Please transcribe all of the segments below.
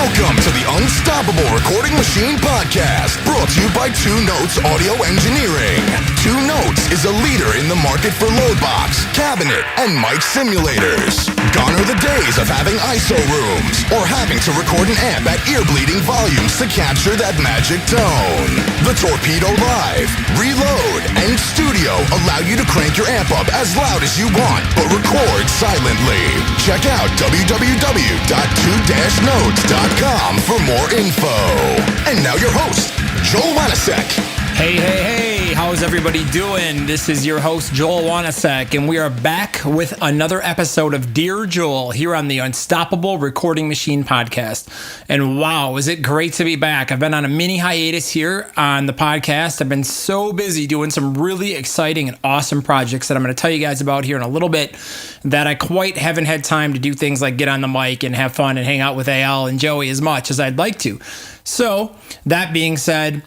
Welcome to the Unstoppable Recording Machine Podcast, brought to you by Two Notes Audio Engineering. Two Notes is a leader in the market for load box, cabinet, and mic simulators. Gone are the days of having ISO rooms or having to record an amp at ear-bleeding volumes to capture that magic tone. The Torpedo Live, Reload, and Studio allow you to crank your amp up as loud as you want, but record silently. Check out www.2-notes.com for more info. And now your host, Joel Wanasek. Hey, how's everybody doing? This is your host, Joel Wanasek, and we are back with another episode of Dear Joel here on the Unstoppable Recording Machine Podcast. And wow, is it great to be back. I've been on a mini hiatus here on the podcast. I've been so busy doing some really exciting and awesome projects that I'm going to tell you guys about here in a little bit that I quite haven't had time to do things like get on the mic and have fun and hang out with Al and Joey as much as I'd like to. So, that being said,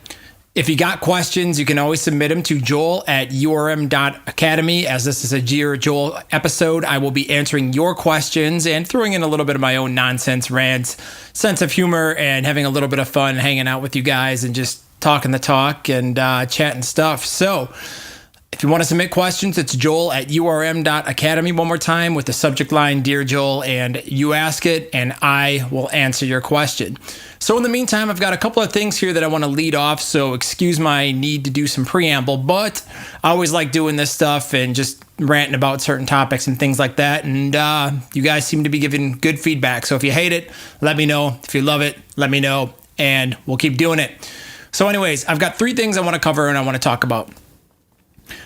if you got questions, you can always submit them to joel@urm.academy. As this is a Dear Joel episode, I will be answering your questions and throwing in a little bit of my own nonsense, rants, sense of humor, and having a little bit of fun hanging out with you guys and just talking the talk and chatting stuff. So if you want to submit questions, it's joel@urm.academy one more time with the subject line, Dear Joel, and you ask it and I will answer your question. So in the meantime, I've got a couple of things here that I want to lead off, so excuse my need to do some preamble, but I always like doing this stuff and just ranting about certain topics and things like that, and you guys seem to be giving good feedback, so if you hate it, let me know. If you love it, let me know, and we'll keep doing it. So anyways, I've got 3 things I want to cover and I want to talk about.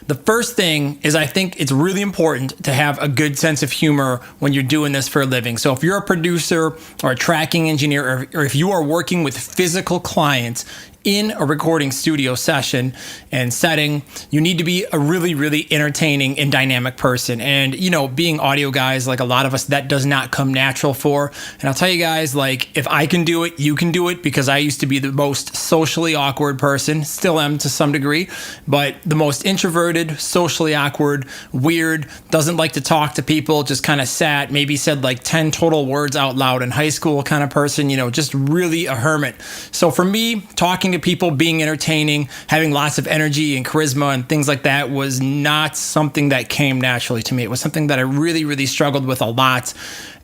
The first thing is I think it's really important to have a good sense of humor when you're doing this for a living. So if you're a producer or a tracking engineer, or if you are working with physical clients in a recording studio session and setting, you need to be a really, really entertaining and dynamic person. And, you know, being audio guys, like a lot of us, that does not come natural for. And I'll tell you guys, like, if I can do it, you can do it, because I used to be the most socially awkward person, still am to some degree, but the most introverted, socially awkward, weird, doesn't like to talk to people, just kind of sat, maybe said like 10 total words out loud in high school kind of person, you know, just really a hermit. So for me, talking to people, being entertaining, having lots of energy and charisma and things like that was not something that came naturally to me. It was something that I really, really struggled with a lot.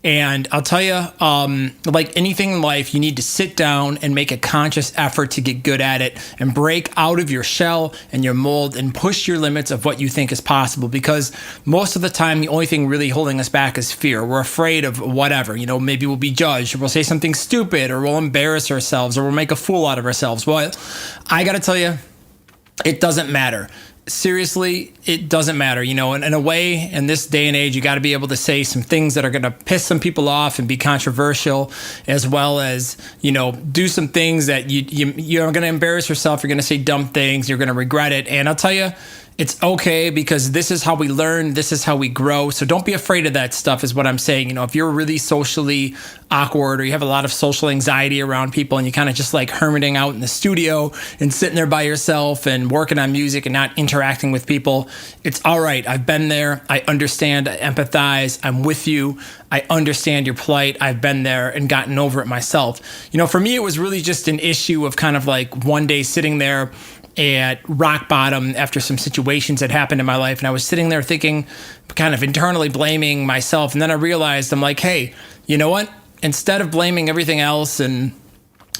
And I'll tell you, like anything in life, you need to sit down and make a conscious effort to get good at it and break out of your shell and your mold and push your limits of what you think is possible. Because most of the time, the only thing really holding us back is fear. We're afraid of whatever, you know, maybe we'll be judged, or we'll say something stupid, or we'll embarrass ourselves, or we'll make a fool out of ourselves. Well, I got to tell you, it doesn't matter. Seriously, it doesn't matter. You know, in a way, in this day and age, you got to be able to say some things that are going to piss some people off and be controversial, as well as, you know, do some things that you're going to embarrass yourself. You're going to say dumb things. You're going to regret it. And I'll tell you, it's okay, because this is how we learn. This is how we grow. So don't be afraid of that stuff is what I'm saying. You know, if you're really socially awkward, or you have a lot of social anxiety around people, and you kind of just like hermiting out in the studio and sitting there by yourself and working on music and not interacting with people, it's all right. I've been there. I understand. I empathize. I'm with you. I understand your plight. I've been there and gotten over it myself. You know, for me, it was really just an issue of kind of like one day sitting there at rock bottom after some situations that happened in my life. And I was sitting there thinking, kind of internally blaming myself. And then I realized, I'm like, hey, you know what? Instead of blaming everything else and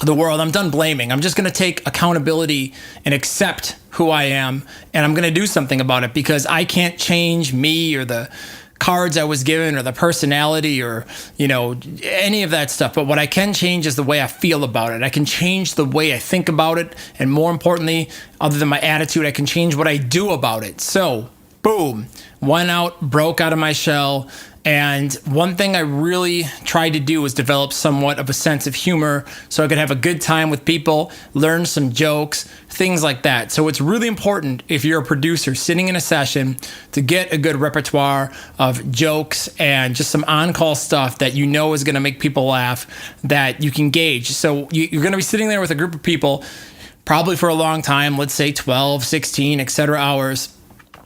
the world, I'm done blaming. I'm just going to take accountability and accept who I am. And I'm going to do something about it, because I can't change me or the cards I was given or the personality or, you know, any of that stuff. But what I can change is the way I feel about it. I can change the way I think about it. And more importantly, other than my attitude, I can change what I do about it. So, boom, went out, broke out of my shell. And one thing I really tried to do was develop somewhat of a sense of humor so I could have a good time with people, learn some jokes, things like that. So it's really important, if you're a producer sitting in a session, to get a good repertoire of jokes and just some on-call stuff that you know is going to make people laugh, that you can gauge. So you're going to be sitting there with a group of people probably for a long time, let's say 12, 16, etc. hours.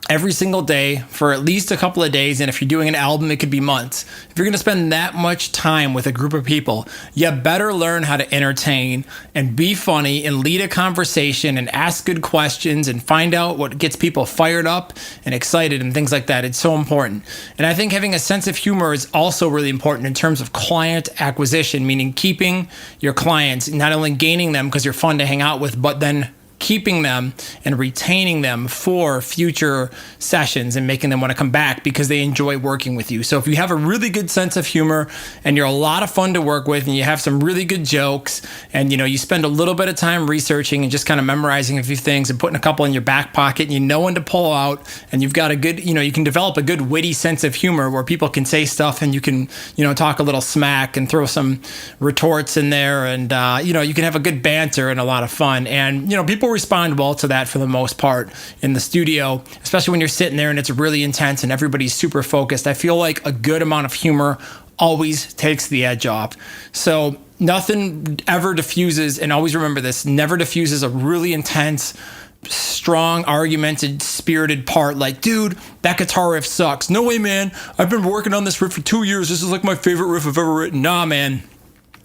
every single day for at least a couple of days. And if you're doing an album, it could be months. If you're going to spend that much time with a group of people, you better learn how to entertain and be funny and lead a conversation and ask good questions and find out what gets people fired up and excited and things like that. It's so important. And I think having a sense of humor is also really important in terms of client acquisition, meaning keeping your clients, not only gaining them because you're fun to hang out with, but then keeping them and retaining them for future sessions and making them want to come back because they enjoy working with you. So if you have a really good sense of humor and you're a lot of fun to work with and you have some really good jokes and you spend a little bit of time researching and just kind of memorizing a few things and putting a couple in your back pocket and you know when to pull out, and you've got a good, you can develop a good witty sense of humor where people can say stuff and you can, talk a little smack and throw some retorts in there, and you can have a good banter and a lot of fun. And people respond well to that for the most part in the studio, especially when you're sitting there and it's really intense and everybody's super focused. I feel like a good amount of humor always takes the edge off. So nothing ever diffuses, and always remember this, never diffuses a really intense, strong, argumented, spirited part like, dude, that guitar riff sucks. No way, man. I've been working on this riff for 2 years. This is like my favorite riff I've ever written. Nah, man.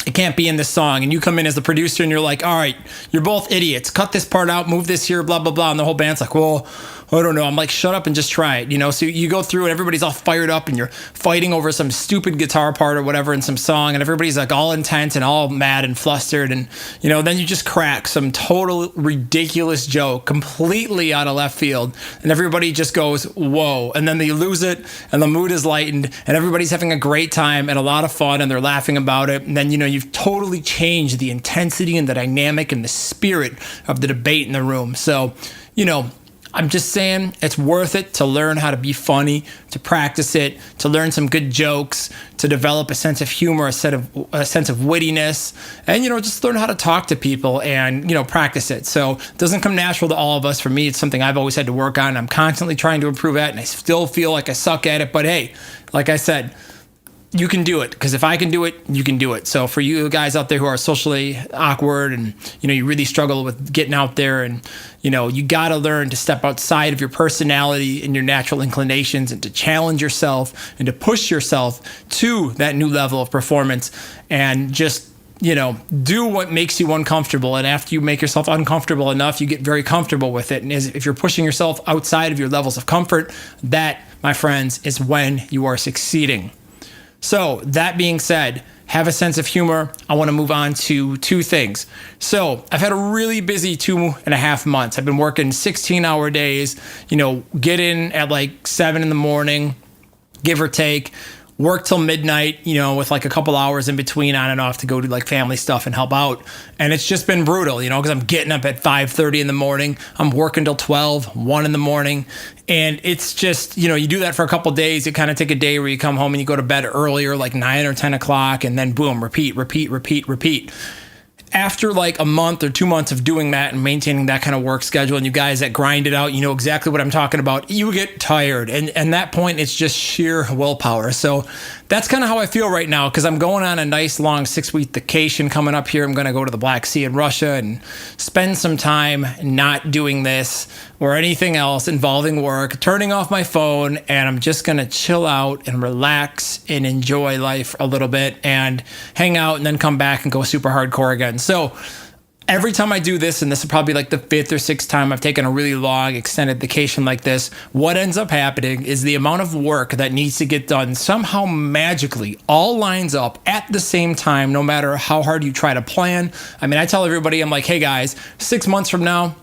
It can't be in this song. And you come in as the producer and you're like, all right, you're both idiots. Cut this part out, move this here, blah, blah, blah. And the whole band's like, well, I don't know. I'm like, shut up and just try it. So you go through and everybody's all fired up and you're fighting over some stupid guitar part or whatever in some song. And everybody's like all intense and all mad and flustered. And, then you just crack some total ridiculous joke completely out of left field. And everybody just goes, whoa. And then they lose it and the mood is lightened and everybody's having a great time and a lot of fun and they're laughing about it. And then, you've totally changed the intensity and the dynamic and the spirit of the debate in the room. So, I'm just saying it's worth it to learn how to be funny, to practice it, to learn some good jokes, to develop a sense of humor, a sense of wittiness, and, just learn how to talk to people and, practice it. So it doesn't come natural to all of us. For me, it's something I've always had to work on. I'm constantly trying to improve at, and I still feel like I suck at it. But hey, like I said, you can do it, because if I can do it, you can do it. So for you guys out there who are socially awkward and, you really struggle with getting out there and, you got to learn to step outside of your personality and your natural inclinations and to challenge yourself and to push yourself to that new level of performance and just, do what makes you uncomfortable. And after you make yourself uncomfortable enough, you get very comfortable with it. And if you're pushing yourself outside of your levels of comfort, that, my friends, is when you are succeeding. So that being said, have a sense of humor. I want to move on to two things. So I've had a really busy 2.5 months. I've been working 16-hour days, get in at like 7 in the morning, give or take, work till midnight, with like a couple hours in between on and off to go do like family stuff and help out. And it's just been brutal, because I'm getting up at 5:30 in the morning. I'm working till 12, 1 in the morning. And it's just, you do that for a couple of days. You kind of take a day where you come home and you go to bed earlier, like 9 or 10 o'clock, and then boom, repeat. After like a month or 2 months of doing that and maintaining that kind of work schedule, and you guys that grind it out, you know exactly what I'm talking about, you get tired. And that point, it's just sheer willpower. So that's kind of how I feel right now, because I'm going on a nice long 6-week vacation coming up here. I'm going to go to the Black Sea in Russia and spend some time not doing this or anything else involving work, turning off my phone, and I'm just going to chill out and relax and enjoy life a little bit and hang out and then come back and go super hardcore again. So every time I do this, and this is probably like the 5th or 6th time I've taken a really long extended vacation like this, what ends up happening is the amount of work that needs to get done somehow magically all lines up at the same time, no matter how hard you try to plan. I mean, I tell everybody, I'm like, hey guys, 6 months from now,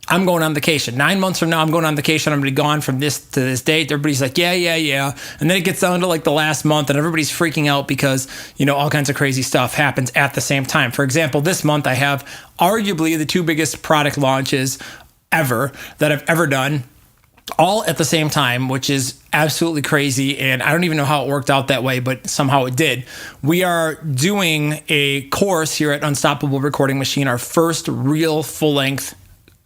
I'm going on vacation. 9 months from now, I'm going on vacation. I'm going to be gone from this to this date. Everybody's like, yeah. And then it gets down to like the last month and everybody's freaking out because, all kinds of crazy stuff happens at the same time. For example, this month I have arguably the 2 biggest product launches ever that I've ever done, all at the same time, which is absolutely crazy. And I don't even know how it worked out that way, but somehow it did. We are doing a course here at Unstoppable Recording Machine, our first real full-length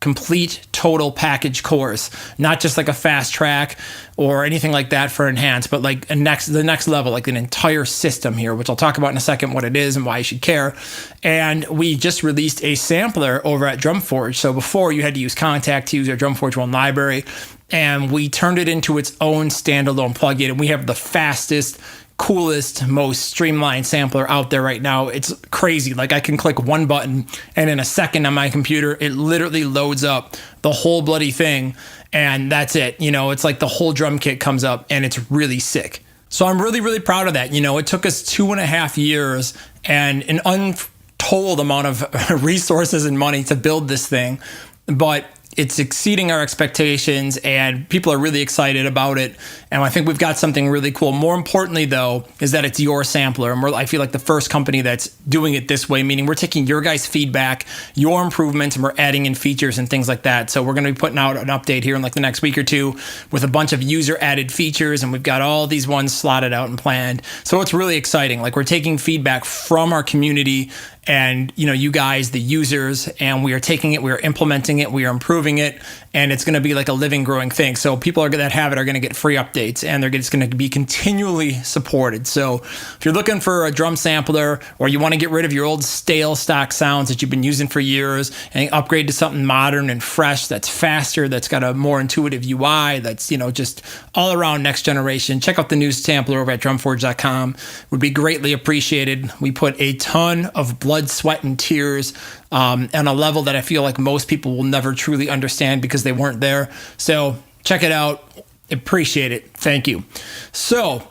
complete total package course, not just like a fast track or anything like that for enhanced, but like the next level, like an entire system here, which I'll talk about in a second what it is and why you should care. And we just released a sampler over at DrumForge. So before you had to use Contact to use our DrumForge One library, and we turned it into its own standalone plugin. And we have the fastest, coolest, most streamlined sampler out there right now. It's crazy. Like I can click one button and in a second on my computer, it literally loads up the whole bloody thing. And that's it. You know, it's like the whole drum kit comes up and it's really sick. So I'm really, really proud of that. You know, it took us 2.5 years and an untold amount of resources and money to build this thing, but it's exceeding our expectations and people are really excited about it. And I think we've got something really cool. More importantly, though, is that it's your sampler. And I feel like the first company that's doing it this way, meaning we're taking your guys' feedback, your improvements, and we're adding in features and things like that. So we're going to be putting out an update here in like the next week or two with a bunch of user added features. And we've got all these ones slotted out and planned. So it's really exciting. Like we're taking feedback from our community and, you know, you guys, the users, and we are taking it, we are implementing it, we are improving it, and it's going to be like a living, growing thing. So people that have it are going to get free updates, and they're just going to be continually supported. So if you're looking for a drum sampler, or you want to get rid of your old stale stock sounds that you've been using for years and upgrade to something modern and fresh, that's faster, that's got a more intuitive UI, that's, you know, just all around next generation, check out the new sampler over at drumforge.com. Would be greatly appreciated. We put a ton of blood, sweat, and tears on a level that I feel like most people will never truly understand because they weren't there. So check it out. Appreciate it. Thank you. So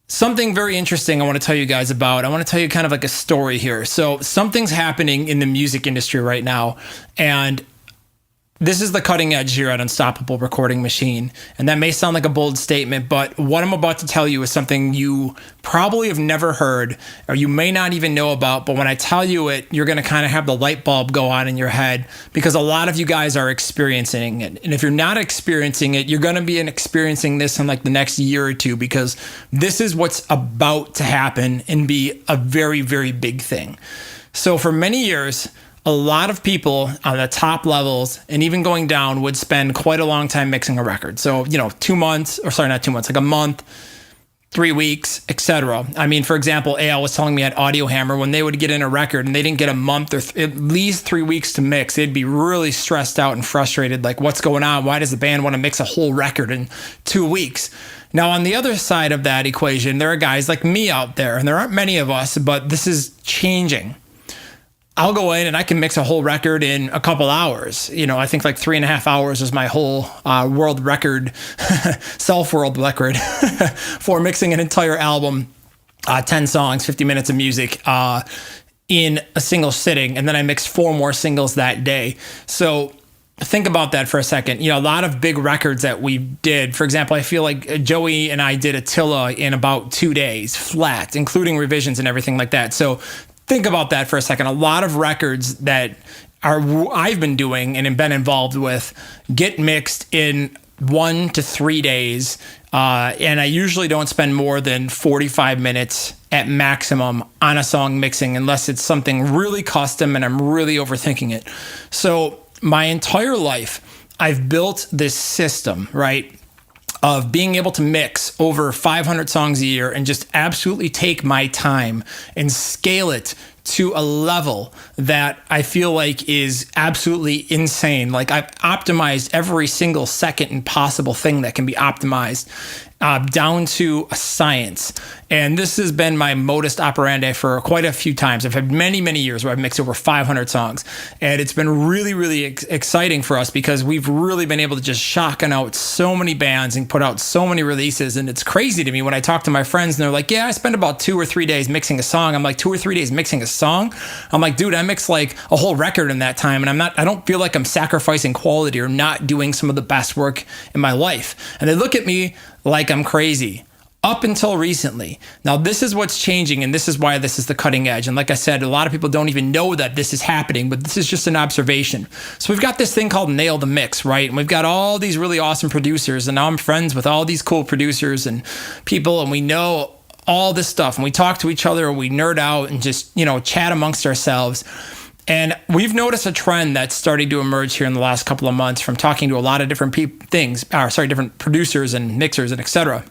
something very interesting I want to tell you guys about. I want to tell you kind of like a story here. So something's happening in the music industry right now, and this is the cutting edge here at Unstoppable Recording Machine. And that may sound like a bold statement, but what I'm about to tell you is something you probably have never heard, or you may not even know about. But when I tell you it, you're going to kind of have the light bulb go on in your head, because a lot of you guys are experiencing it. And if you're not experiencing it, you're going to be experiencing this in like the next year or two, because this is what's about to happen and be a very, very big thing. So for many years, a lot of people on the top levels and even going down would spend quite a long time mixing a record. So, you know, 2 months, or sorry, not 2 months, like a month, 3 weeks, etc. I mean, for example, Al was telling me at Audio Hammer, when they would get in a record and they didn't get a month or at least 3 weeks to mix, they'd be really stressed out and frustrated. Like, what's going on? Why does the band want to mix a whole record in 2 weeks? Now, on the other side of that equation, there are guys like me out there, and there aren't many of us, but this is changing. I'll go in and I can mix a whole record in a couple hours. You know, I think like 3.5 hours is my whole world record, self-world record for mixing an entire album, 10 songs, 50 minutes of music in a single sitting. And then I mixed 4 more singles that day. So think about that for a second. You know, a lot of big records that we did, for example, I feel like Joey and I did Attila in about 2 days flat, including revisions and everything like that. So think about that for a second. A lot of records that I've been doing and been involved with get mixed in 1 to 3 days. And I usually don't spend more than 45 minutes at maximum on a song mixing, unless it's something really custom and I'm really overthinking it. So my entire life, I've built this system, right, of being able to mix over 500 songs a year and just absolutely take my time and scale it to a level that I feel like is absolutely insane. Like, I've optimized every single second and possible thing that can be optimized down to a science. And this has been my modus operandi for quite a few times. I've had many, many years where I've mixed over 500 songs. And it's been really, really exciting for us, because we've really been able to just shotgun out so many bands and put out so many releases. And it's crazy to me when I talk to my friends and they're like, yeah, I spend about 2 or 3 days mixing a song. I'm like, 2 or 3 days mixing a song? I'm like, dude, I mixed like a whole record in that time. And I don't feel like I'm sacrificing quality or not doing some of the best work in my life. And they look at me like I'm crazy. Up until recently. Now, this is what's changing, and this is why this is the cutting edge. And like I said, a lot of people don't even know that this is happening, but this is just an observation. So we've got this thing called Nail the Mix, right? And we've got all these really awesome producers, and now I'm friends with all these cool producers and people, and we know all this stuff, and we talk to each other, and we nerd out and just, you know, chat amongst ourselves. And we've noticed a trend that's starting to emerge here in the last couple of months from talking to a lot of different different producers and mixers and etc.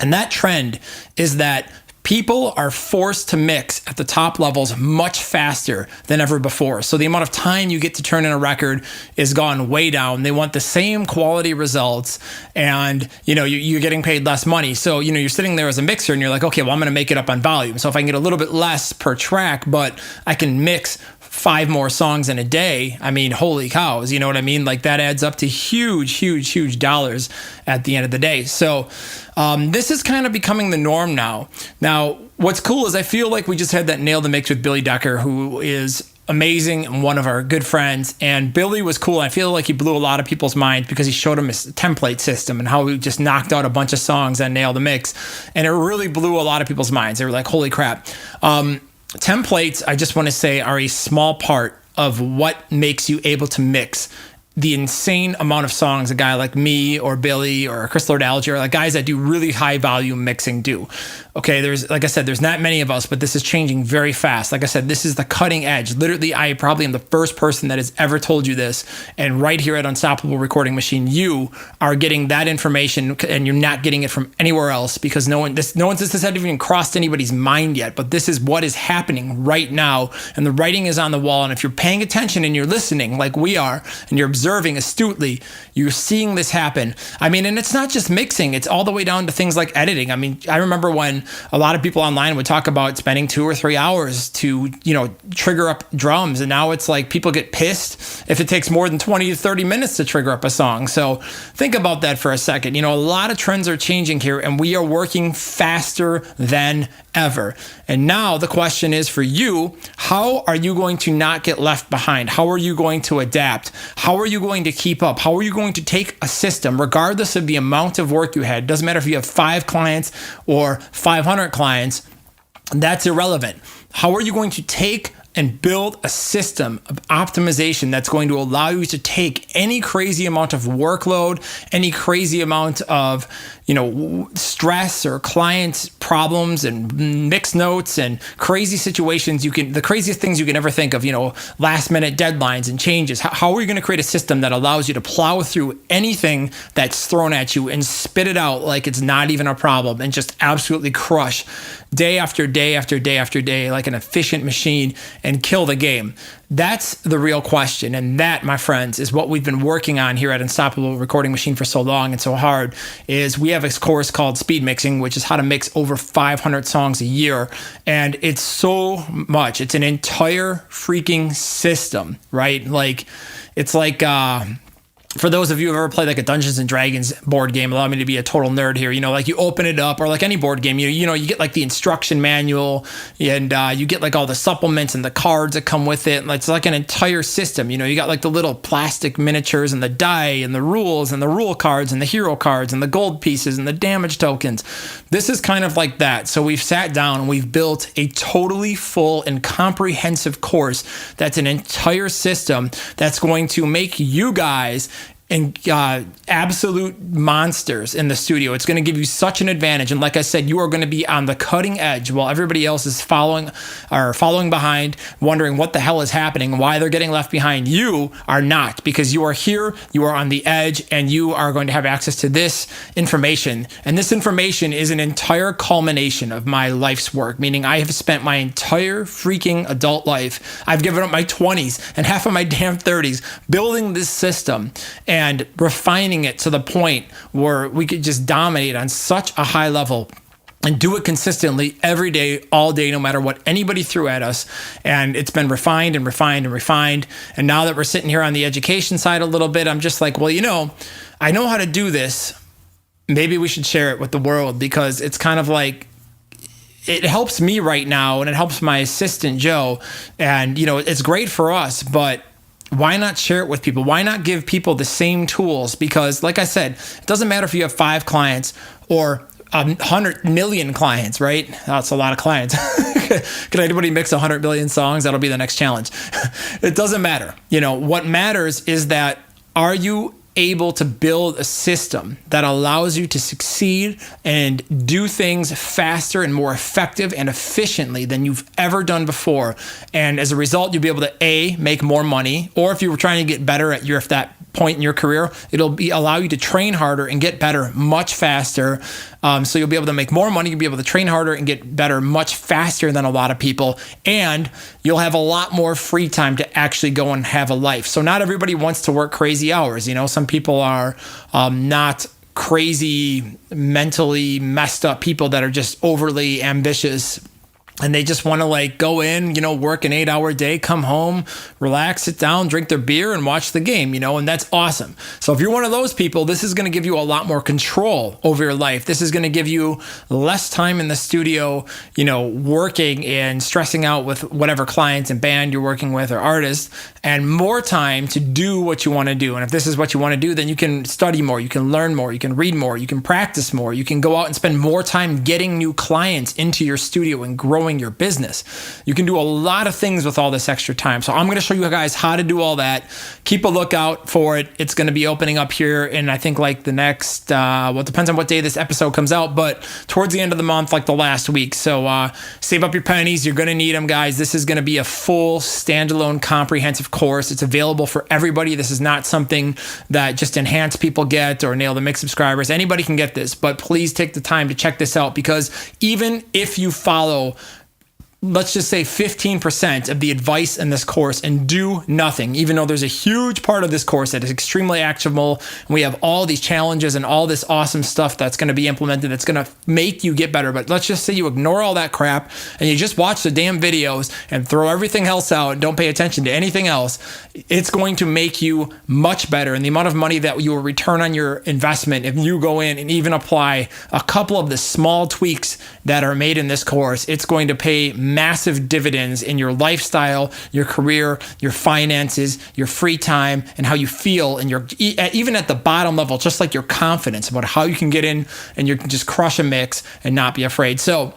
And that trend is that people are forced to mix at the top levels much faster than ever before. So the amount of time you get to turn in a record is gone way down. They want the same quality results, and you're getting paid less money. So you're sitting there as a mixer and you're like, okay, well, I'm going to make it up on volume. So if I can get a little bit less per track, but I can mix 5 more songs in a day, I mean, holy cows, you know what I mean? Like that adds up to huge dollars at the end of the day. So this is kind of becoming the norm now. Now, what's cool is I feel like we just had that Nail the Mix with Billy Decker, who is amazing and one of our good friends. And Billy was cool. I feel like he blew a lot of people's minds because he showed them his template system and how he just knocked out a bunch of songs on Nail the Mix. And it really blew a lot of people's minds. They were like, holy crap. Templates, I just want to say, are a small part of what makes you able to mix the insane amount of songs a guy like me or Billy or Chris Lord-Alge or like guys that do really high volume mixing do. Okay, like I said, there's not many of us, but this is changing very fast. Like I said, this is the cutting edge. Literally, I probably am the first person that has ever told you this. And right here at Unstoppable Recording Machine, you are getting that information, and you're not getting it from anywhere else because this hasn't even crossed anybody's mind yet. But this is what is happening right now, and the writing is on the wall. And if you're paying attention and you're listening, like we are, and you're observing astutely, you're seeing this happen. I mean, and it's not just mixing; it's all the way down to things like editing. I mean, I remember when a lot of people online would talk about spending 2 or 3 hours to, trigger up drums. And now it's like people get pissed if it takes more than 20 to 30 minutes to trigger up a song. So think about that for a second. A lot of trends are changing here, and we are working faster than ever. And now the question is for you, how are you going to not get left behind? How are you going to adapt? How are you going to keep up? How are you going to take a system, regardless of the amount of work you had? Doesn't matter if you have 5 clients or 500 clients, that's irrelevant. How are you going to take and build a system of optimization that's going to allow you to take any crazy amount of workload, any crazy amount of stress or client problems and mix notes and crazy situations, the craziest things you can ever think of, last minute deadlines and changes. How are you going to create a system that allows you to plow through anything that's thrown at you and spit it out like it's not even a problem and just absolutely crush day after day after day after day like an efficient machine and kill the game? That's the real question. And that, my friends, is what we've been working on here at Unstoppable Recording Machine for so long and so hard. Is we have a course called Speed Mixing, which is how to mix over 500 songs a year. And it's so much. It's an entire freaking system, right? Like, it's like, for those of you who have ever played like a Dungeons and Dragons board game, allow me to be a total nerd here. Like you open it up, or like any board game, you get like the instruction manual, and you get like all the supplements and the cards that come with it. It's like an entire system. You got like the little plastic miniatures and the die and the rules and the rule cards and the hero cards and the gold pieces and the damage tokens. This is kind of like that. So we've sat down and we've built a totally full and comprehensive course that's an entire system that's going to make you guys and absolute monsters in the studio. It's going to give you such an advantage. And like I said, you are going to be on the cutting edge while everybody else is following behind, wondering what the hell is happening, why they're getting left behind. You are not, because you are here, you are on the edge, and you are going to have access to this information. And this information is an entire culmination of my life's work, meaning I have spent my entire freaking adult life, I've given up my 20s and half of my damn 30s building this system and refining it to the point where we could just dominate on such a high level and do it consistently every day, all day, no matter what anybody threw at us. And it's been refined and refined and refined. And now that we're sitting here on the education side a little bit, I'm just like, well, I know how to do this. Maybe we should share it with the world, because it's kind of like, it helps me right now and it helps my assistant, Joe. And, it's great for us, but why not share it with people? Why not give people the same tools? Because like I said, it doesn't matter if you have 5 clients or 100 million clients, right? That's a lot of clients. Can anybody mix 100 million songs? That'll be the next challenge. It doesn't matter. What matters is that, are you able to build a system that allows you to succeed and do things faster and more effective and efficiently than you've ever done before. And as a result, you'll be able to A, make more money, or if you were trying to get better at that point in your career, allow you to train harder and get better much faster. So you'll be able to make more money, you'll be able to train harder and get better much faster than a lot of people. And you'll have a lot more free time to actually go and have a life. So not everybody wants to work crazy hours. Some people are not crazy, mentally messed up people that are just overly ambitious. And they just want to go in, work an 8-hour day, come home, relax, sit down, drink their beer and watch the game, and that's awesome. So if you're one of those people, this is going to give you a lot more control over your life. This is going to give you less time in the studio, working and stressing out with whatever clients and band you're working with or artists, and more time to do what you want to do. And if this is what you want to do, then you can study more, you can learn more, you can read more, you can practice more, you can go out and spend more time getting new clients into your studio and growing your business. You can do a lot of things with all this extra time. So I'm going to show you guys how to do all that. Keep a lookout for it. It's going to be opening up here in, I think, the next, it depends on what day this episode comes out, but towards the end of the month, the last week. So save up your pennies. You're going to need them, guys. This is going to be a full standalone comprehensive course. It's available for everybody. This is not something that just enhanced people get or Nail the Mix subscribers. Anybody can get this, but please take the time to check this out, because even if you follow, let's just say 15% of the advice in this course and do nothing, even though there's a huge part of this course that is extremely actionable, and we have all these challenges and all this awesome stuff that's going to be implemented that's going to make you get better. But let's just say you ignore all that crap and you just watch the damn videos and throw everything else out and don't pay attention to anything else. It's going to make you much better. And the amount of money that you will return on your investment if you go in and even apply a couple of the small tweaks that are made in this course, it's going to pay massive dividends in your lifestyle, your career, your finances, your free time, and how you feel, and even at the bottom level, just like your confidence about how you can get in and you can just crush a mix and not be afraid. So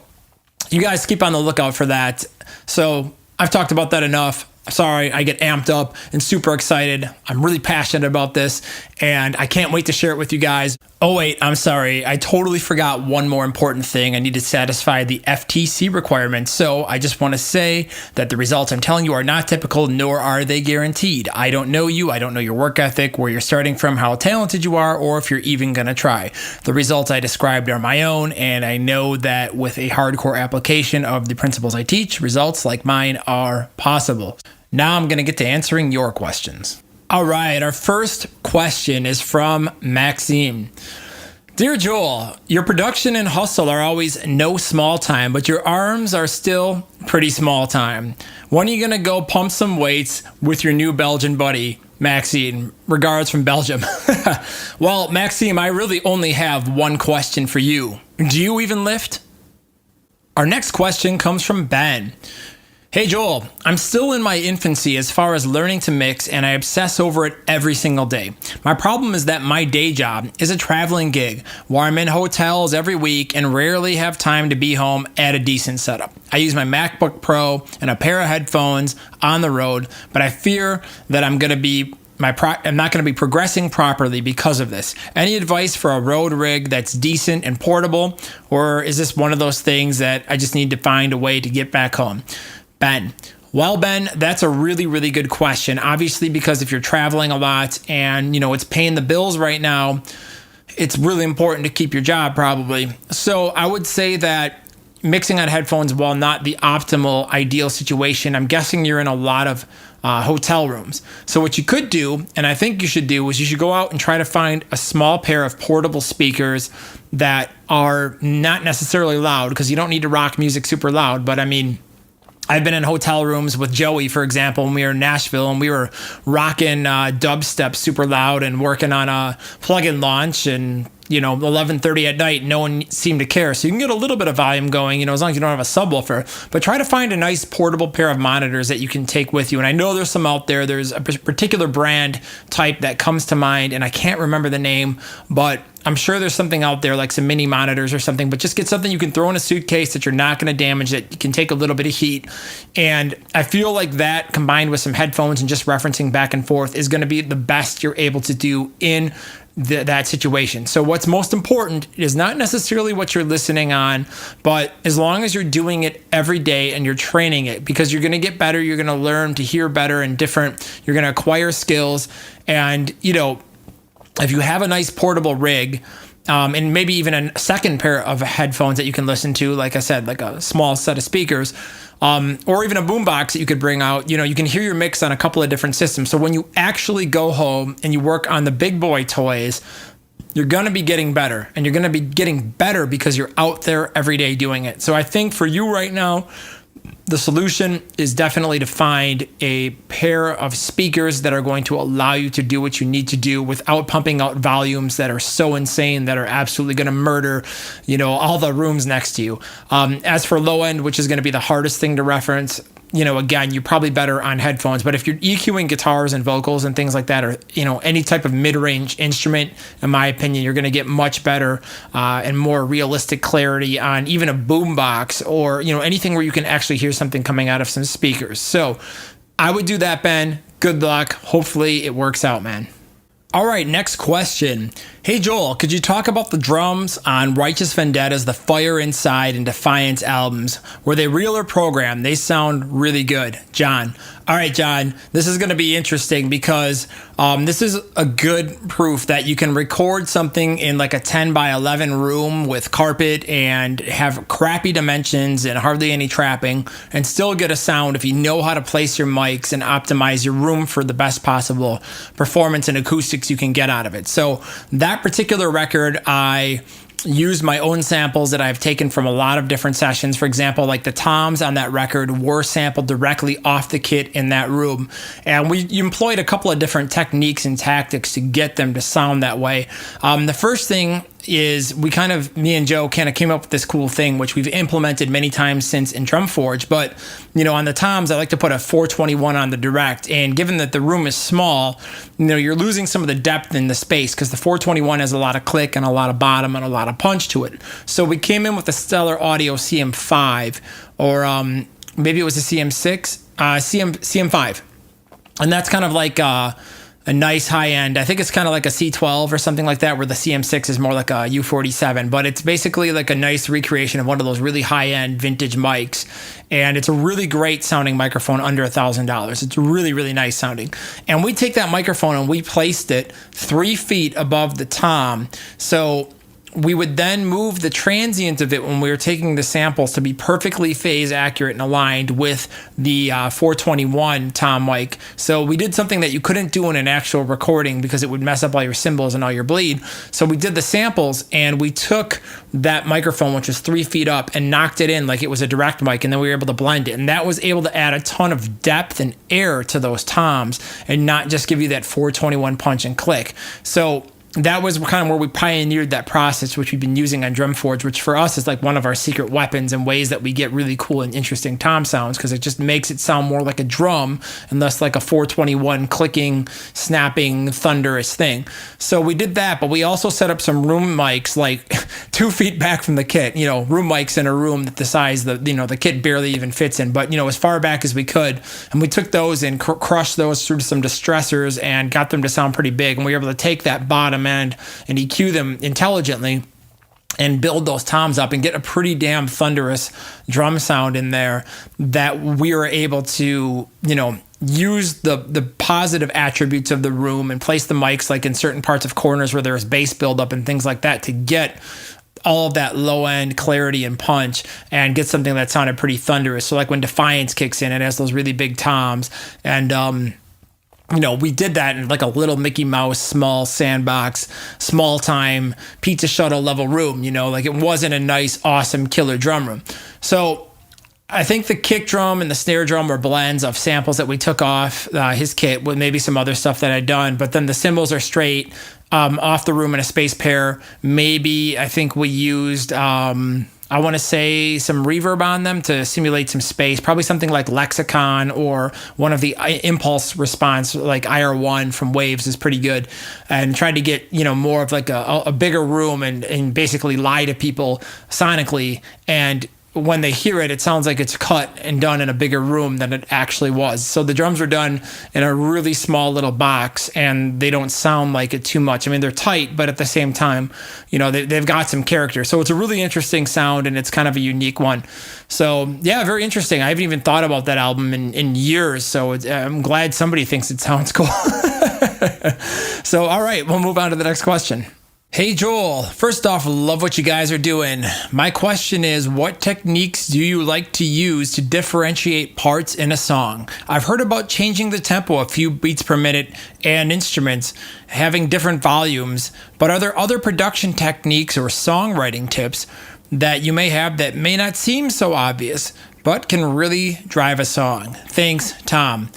you guys keep on the lookout for that. So I've talked about that enough. Sorry, I get amped up and super excited. I'm really passionate about this, and I can't wait to share it with you guys. Oh wait, I'm sorry. I totally forgot one more important thing. I need to satisfy the FTC requirements. So I just want to say that the results I'm telling you are not typical, nor are they guaranteed. I don't know you. I don't know your work ethic, where you're starting from, how talented you are, or if you're even going to try. The results I described are my own, and I know that with a hardcore application of the principles I teach, results like mine are possible. Now I'm going to get to answering your questions. All right, our first question is from Maxime. Dear Joel, your production and hustle are always no small time, but your arms are still pretty small time. When are you going to go pump some weights with your new Belgian buddy, Maxime? Regards from Belgium. Well, Maxime, I really only have one question for you. Do you even lift? Our next question comes from Ben. Hey Joel, I'm still in my infancy as far as learning to mix, and I obsess over it every single day. My problem is that my day job is a traveling gig where I'm in hotels every week and rarely have time to be home at a decent setup. I use my MacBook Pro and a pair of headphones on the road, but I fear that I'm not going to be progressing properly because of this. Any advice for a road rig that's decent and portable, or is this one of those things that I just need to find a way to get back home? Ben. Well, Ben, that's a really, really good question. Obviously, because if you're traveling a lot and, it's paying the bills right now, it's really important to keep your job probably. So I would say that mixing on headphones, while not the optimal ideal situation, I'm guessing you're in a lot of hotel rooms. So what you could do, and I think you should do, is you should go out and try to find a small pair of portable speakers that are not necessarily loud, because you don't need to rock music super loud. But I mean, I've been in hotel rooms with Joey, for example, when we were in Nashville, and we were rocking dubstep super loud and working on a plug-in launch and 11:30 at night, no one seemed to care. So you can get a little bit of volume going, as long as you don't have a subwoofer. But try to find a nice portable pair of monitors that you can take with you. And I know there's some out there. There's a particular brand type that comes to mind, and I can't remember the name, but I'm sure there's something out there like some mini monitors or something, but just get something you can throw in a suitcase that you're not going to damage, that you can take a little bit of heat. And I feel like that combined with some headphones and just referencing back and forth is going to be the best you're able to do in that situation. So what's most important is not necessarily what you're listening on, but as long as you're doing it every day and you're training it, because you're going to get better, you're going to learn to hear better and different, you're going to acquire skills. And, if you have a nice portable rig, and maybe even a second pair of headphones that you can listen to, like I said, like a small set of speakers, or even a boombox that you could bring out, you can hear your mix on a couple of different systems. So when you actually go home and you work on the big boy toys, you're going to be getting better, and you're going to be getting better because you're out there every day doing it. So I think for you right now, the solution is definitely to find a pair of speakers that are going to allow you to do what you need to do without pumping out volumes that are so insane that are absolutely going to murder, all the rooms next to you. As for low end, which is going to be the hardest thing to reference, again, you're probably better on headphones. But if you're EQing guitars and vocals and things like that, or, any type of mid-range instrument, in my opinion, you're going to get much better and more realistic clarity on even a boombox or, anything where you can actually hear something coming out of some speakers. So I would do that, Ben. Good luck. Hopefully it works out, man. All right, next question. Hey, Joel, could you talk about the drums on Righteous Vendetta's The Fire Inside and Defiance albums? Were they real or programmed? They sound really good. John. All right, John, this is going to be interesting because this is a good proof that you can record something in like a 10 by 11 room with carpet and have crappy dimensions and hardly any trapping and still get a sound if you know how to place your mics and optimize your room for the best possible performance and acoustics you can get out of it. So that particular record, I used my own samples that I've taken from a lot of different sessions. For example, like the toms on that record were sampled directly off the kit in that room. And we employed a couple of different techniques and tactics to get them to sound that way. The first thing is me and Joe kind of came up with this cool thing, which we've implemented many times since in DrumForge. But, on the toms, I like to put a 421 on the direct. And given that the room is small, you're losing some of the depth in the space because the 421 has a lot of click and a lot of bottom and a lot of punch to it. So we came in with the Stellar Audio CM5, or maybe it was a CM6, CM5. And that's kind of like a nice high end. I think it's kind of like a C12 or something like that, where the CM6 is more like a U47, but it's basically like a nice recreation of one of those really high end vintage mics. And it's a really great sounding microphone under $1,000. It's really, really nice sounding. And we take that microphone and we placed it 3 feet above the tom. So we would then move the transient of it when we were taking the samples to be perfectly phase accurate and aligned with the 421 tom mic. So we did something that you couldn't do in an actual recording because it would mess up all your cymbals and all your bleed. So we did the samples and we took that microphone, which was 3 feet up, and knocked it in like it was a direct mic, and then we were able to blend it. And that was able to add a ton of depth and air to those toms and not just give you that 421 punch and click. So that was kind of where we pioneered that process, which we've been using on DrumForge, which for us is like one of our secret weapons and ways that we get really cool and interesting tom sounds, because it just makes it sound more like a drum and less like a 421 clicking, snapping, thunderous thing. So we did that, but we also set up some room mics like 2 feet back from the kit, room mics in a room that the size the kit barely even fits in, but as far back as we could. And we took those and crushed those through some distressors and got them to sound pretty big. And we were able to take that bottom end and EQ them intelligently and build those toms up and get a pretty damn thunderous drum sound in there that we were able to, use the positive attributes of the room and place the mics like in certain parts of corners where there's bass buildup and things like that to get all of that low end clarity and punch and get something that sounded pretty thunderous. So like when Defiance kicks in, it has those really big toms. And, we did that in like a little Mickey Mouse, small sandbox, small time pizza shuttle level room, like it wasn't a nice, awesome killer drum room. So I think the kick drum and the snare drum were blends of samples that we took off his kit with maybe some other stuff that I'd done. But then the cymbals are straight off the room in a space pair. Maybe I think we used, I want to say, some reverb on them to simulate some space. Probably something like Lexicon or one of the impulse response, like IR1 from Waves is pretty good. And tried to get, more of like a bigger room and basically lie to people sonically. And when they hear it, it sounds like it's cut and done in a bigger room than it actually was. So the drums are done in a really small little box, and they don't sound like it too much. I mean, they're tight, but at the same time, they've got some character. So it's a really interesting sound, and it's kind of a unique one. So yeah, very interesting. I haven't even thought about that album in years, so I'm glad somebody thinks it sounds cool. So all right, we'll move on to the next question. Hey Joel, first off, love what you guys are doing. My question is, what techniques do you like to use to differentiate parts in a song? I've heard about changing the tempo a few beats per minute and instruments having different volumes, but are there other production techniques or songwriting tips that you may have that may not seem so obvious, but can really drive a song? Thanks, Tom.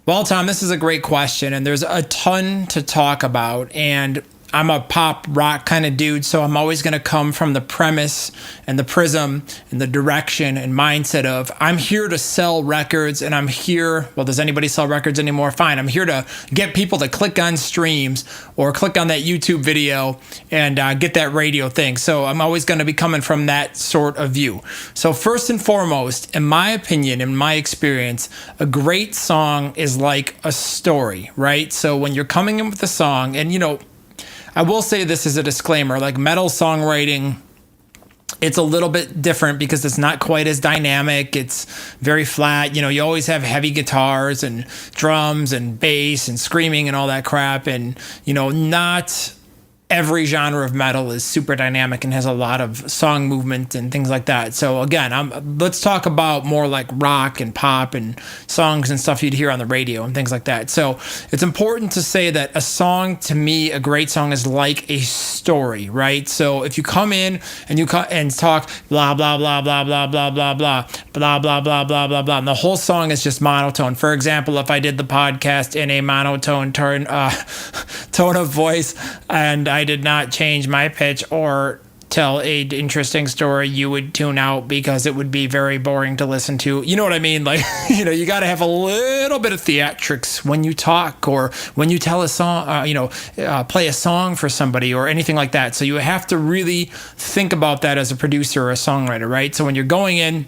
Well, Tom, this is a great question, and there's a ton to talk about, and I'm a pop rock kind of dude, so I'm always going to come from the premise and the prism and the direction and mindset of I'm here to sell records, and I'm here, well, does anybody sell records anymore? Fine. I'm here to get people to click on streams or click on that YouTube video and get that radio thing. So I'm always going to be coming from that sort of view. So first and foremost, in my opinion, in my experience, a great song is like a story, right? So when you're coming in with a song, and I will say this as a disclaimer, like metal songwriting, it's a little bit different because it's not quite as dynamic. It's very flat. You always have heavy guitars and drums and bass and screaming and all that crap. And, not every genre of metal is super dynamic and has a lot of song movement and things like that. So again, let's talk about more like rock and pop and songs and stuff you'd hear on the radio and things like that. So it's important to say that a song, to me, a great song is like a story, right? So if you come in and you talk blah, blah, blah, blah, blah, blah, blah, blah, blah, blah, blah, blah, blah, blah, and the whole song is just monotone. For example, if I did the podcast in a monotone tone of voice and I did not change my pitch or tell a interesting story, you would tune out because it would be very boring to listen to. You know what I mean? Like, you got to have a little bit of theatrics when you talk or when you tell a song, play a song for somebody or anything like that. So you have to really think about that as a producer or a songwriter, right? So when you're going in,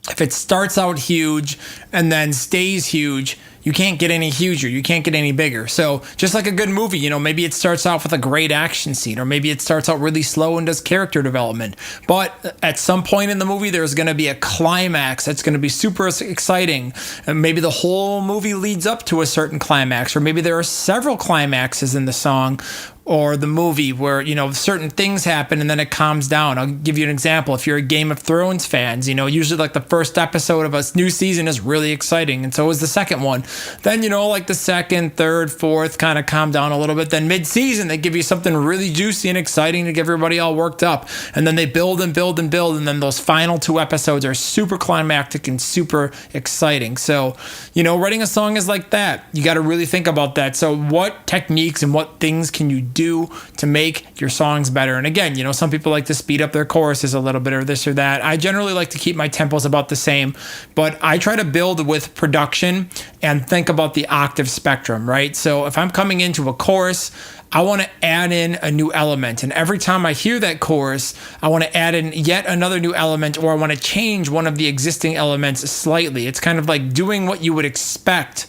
if it starts out huge and then stays huge, you can't get any huger. You can't get any bigger. So just like a good movie, maybe it starts off with a great action scene, or maybe it starts out really slow and does character development. But at some point in the movie, there's going to be a climax that's going to be super exciting. And maybe the whole movie leads up to a certain climax, or maybe there are several climaxes in the song or the movie where, certain things happen and then it calms down. I'll give you an example. If you're a Game of Thrones fans, usually like the first episode of a new season is really exciting, and so is the second one. Then, like the second, third, fourth kind of calm down a little bit. Then mid-season, they give you something really juicy and exciting to get everybody all worked up. And then they build and build and build, and then those final two episodes are super climactic and super exciting. So, writing a song is like that. You got to really think about that. So what techniques and what things can you do to make your songs better? And again, some people like to speed up their choruses a little bit or this or that. I generally like to keep my tempos about the same, but I try to build with production and think about the octave spectrum, right? So if I'm coming into a chorus, I want to add in a new element. And every time I hear that chorus, I want to add in yet another new element, or I want to change one of the existing elements slightly. It's kind of like doing what you would expect,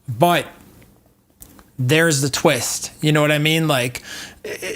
but there's the twist. You know what I mean? Like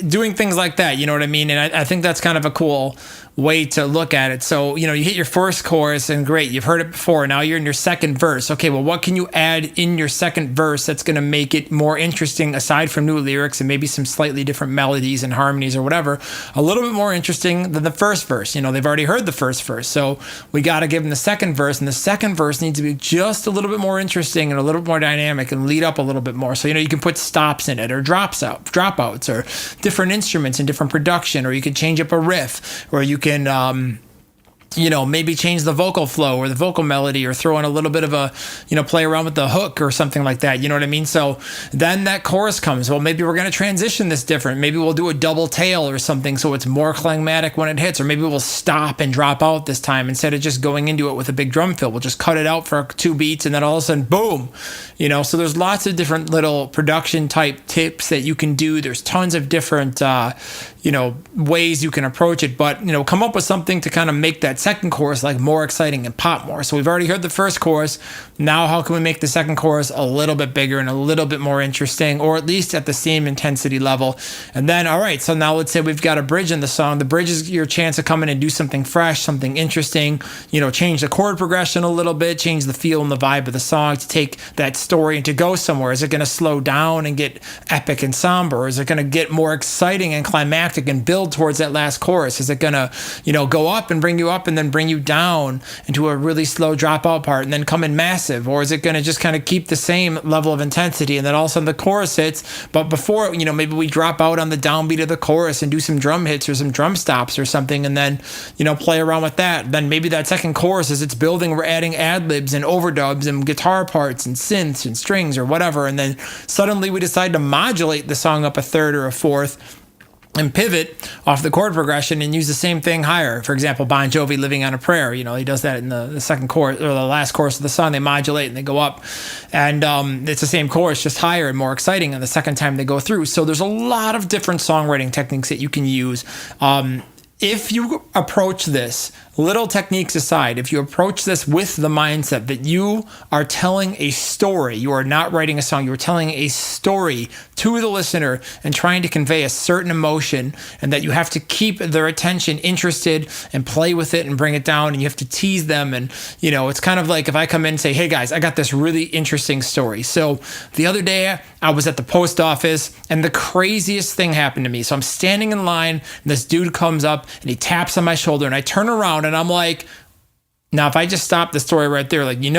doing things like that, you know what I mean? And I think that's kind of a cool way to look at it. So, you hit your first chorus and great, you've heard it before. Now you're in your second verse. Okay, well, what can you add in your second verse that's going to make it more interesting aside from new lyrics and maybe some slightly different melodies and harmonies or whatever, a little bit more interesting than the first verse? They've already heard the first verse. So we got to give them the second verse, and the second verse needs to be just a little bit more interesting and a little bit more dynamic and lead up a little bit more. So, you can put stops in it or dropouts or different instruments and different production, or you can change up a riff, or you can maybe change the vocal flow or the vocal melody, or throw in a little bit of a, play around with the hook or something like that. You know what I mean? So then that chorus comes. Well, maybe we're going to transition this different. Maybe we'll do a double tail or something so it's more climactic when it hits. Or maybe we'll stop and drop out this time instead of just going into it with a big drum fill. We'll just cut it out for 2 beats and then all of a sudden, boom. So there's lots of different little production type tips that you can do. There's tons of different, ways you can approach it. But, come up with something to kind of make that second chorus like more exciting and pop more. So we've already heard the first chorus. Now how can we make the second chorus a little bit bigger and a little bit more interesting, or at least at the same intensity level? And then, all right, so now let's say we've got a bridge in the song. The bridge is your chance to come in and do something fresh, something interesting, change the chord progression a little bit, change the feel and the vibe of the song to take that story and to go somewhere. Is it going to slow down and get epic and somber? Or is it going to get more exciting and climactic and build towards that last chorus? Is it going to, go up and bring you up and then bring you down into a really slow dropout part and then come in massive? Or is it going to just kind of keep the same level of intensity and then all of a sudden the chorus hits, but before, maybe we drop out on the downbeat of the chorus and do some drum hits or some drum stops or something and then, play around with that. Then maybe that second chorus, as it's building, we're adding ad-libs and overdubs and guitar parts and synths and strings or whatever, and then suddenly we decide to modulate the song up a third or a fourth and pivot off the chord progression and use the same thing higher. For example, Bon Jovi, Living on a Prayer, he does that in the second chorus or the last chorus of the song. They modulate and they go up, and it's the same chorus, just higher and more exciting on the second time they go through. So there's a lot of different songwriting techniques that you can use. If you approach this, little techniques aside, if you approach this with the mindset that you are telling a story, you are not writing a song, you are telling a story to the listener and trying to convey a certain emotion, and that you have to keep their attention interested and play with it and bring it down, and you have to tease them. And, it's kind of like if I come in and say, hey guys, I got this really interesting story. So the other day I was at the post office and the craziest thing happened to me. So I'm standing in line and this dude comes up and he taps on my shoulder, and I turn around and I'm like, now, if I just stop the story right there, like, you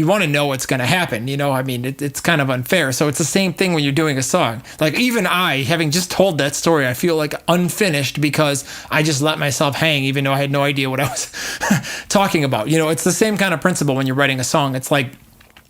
want to know what's going to happen. It's kind of unfair. So it's the same thing when you're doing a song. Like, even I, having just told that story, I feel like unfinished because I just let myself hang, even though I had no idea what I was talking about. It's the same kind of principle when you're writing a song. It's like,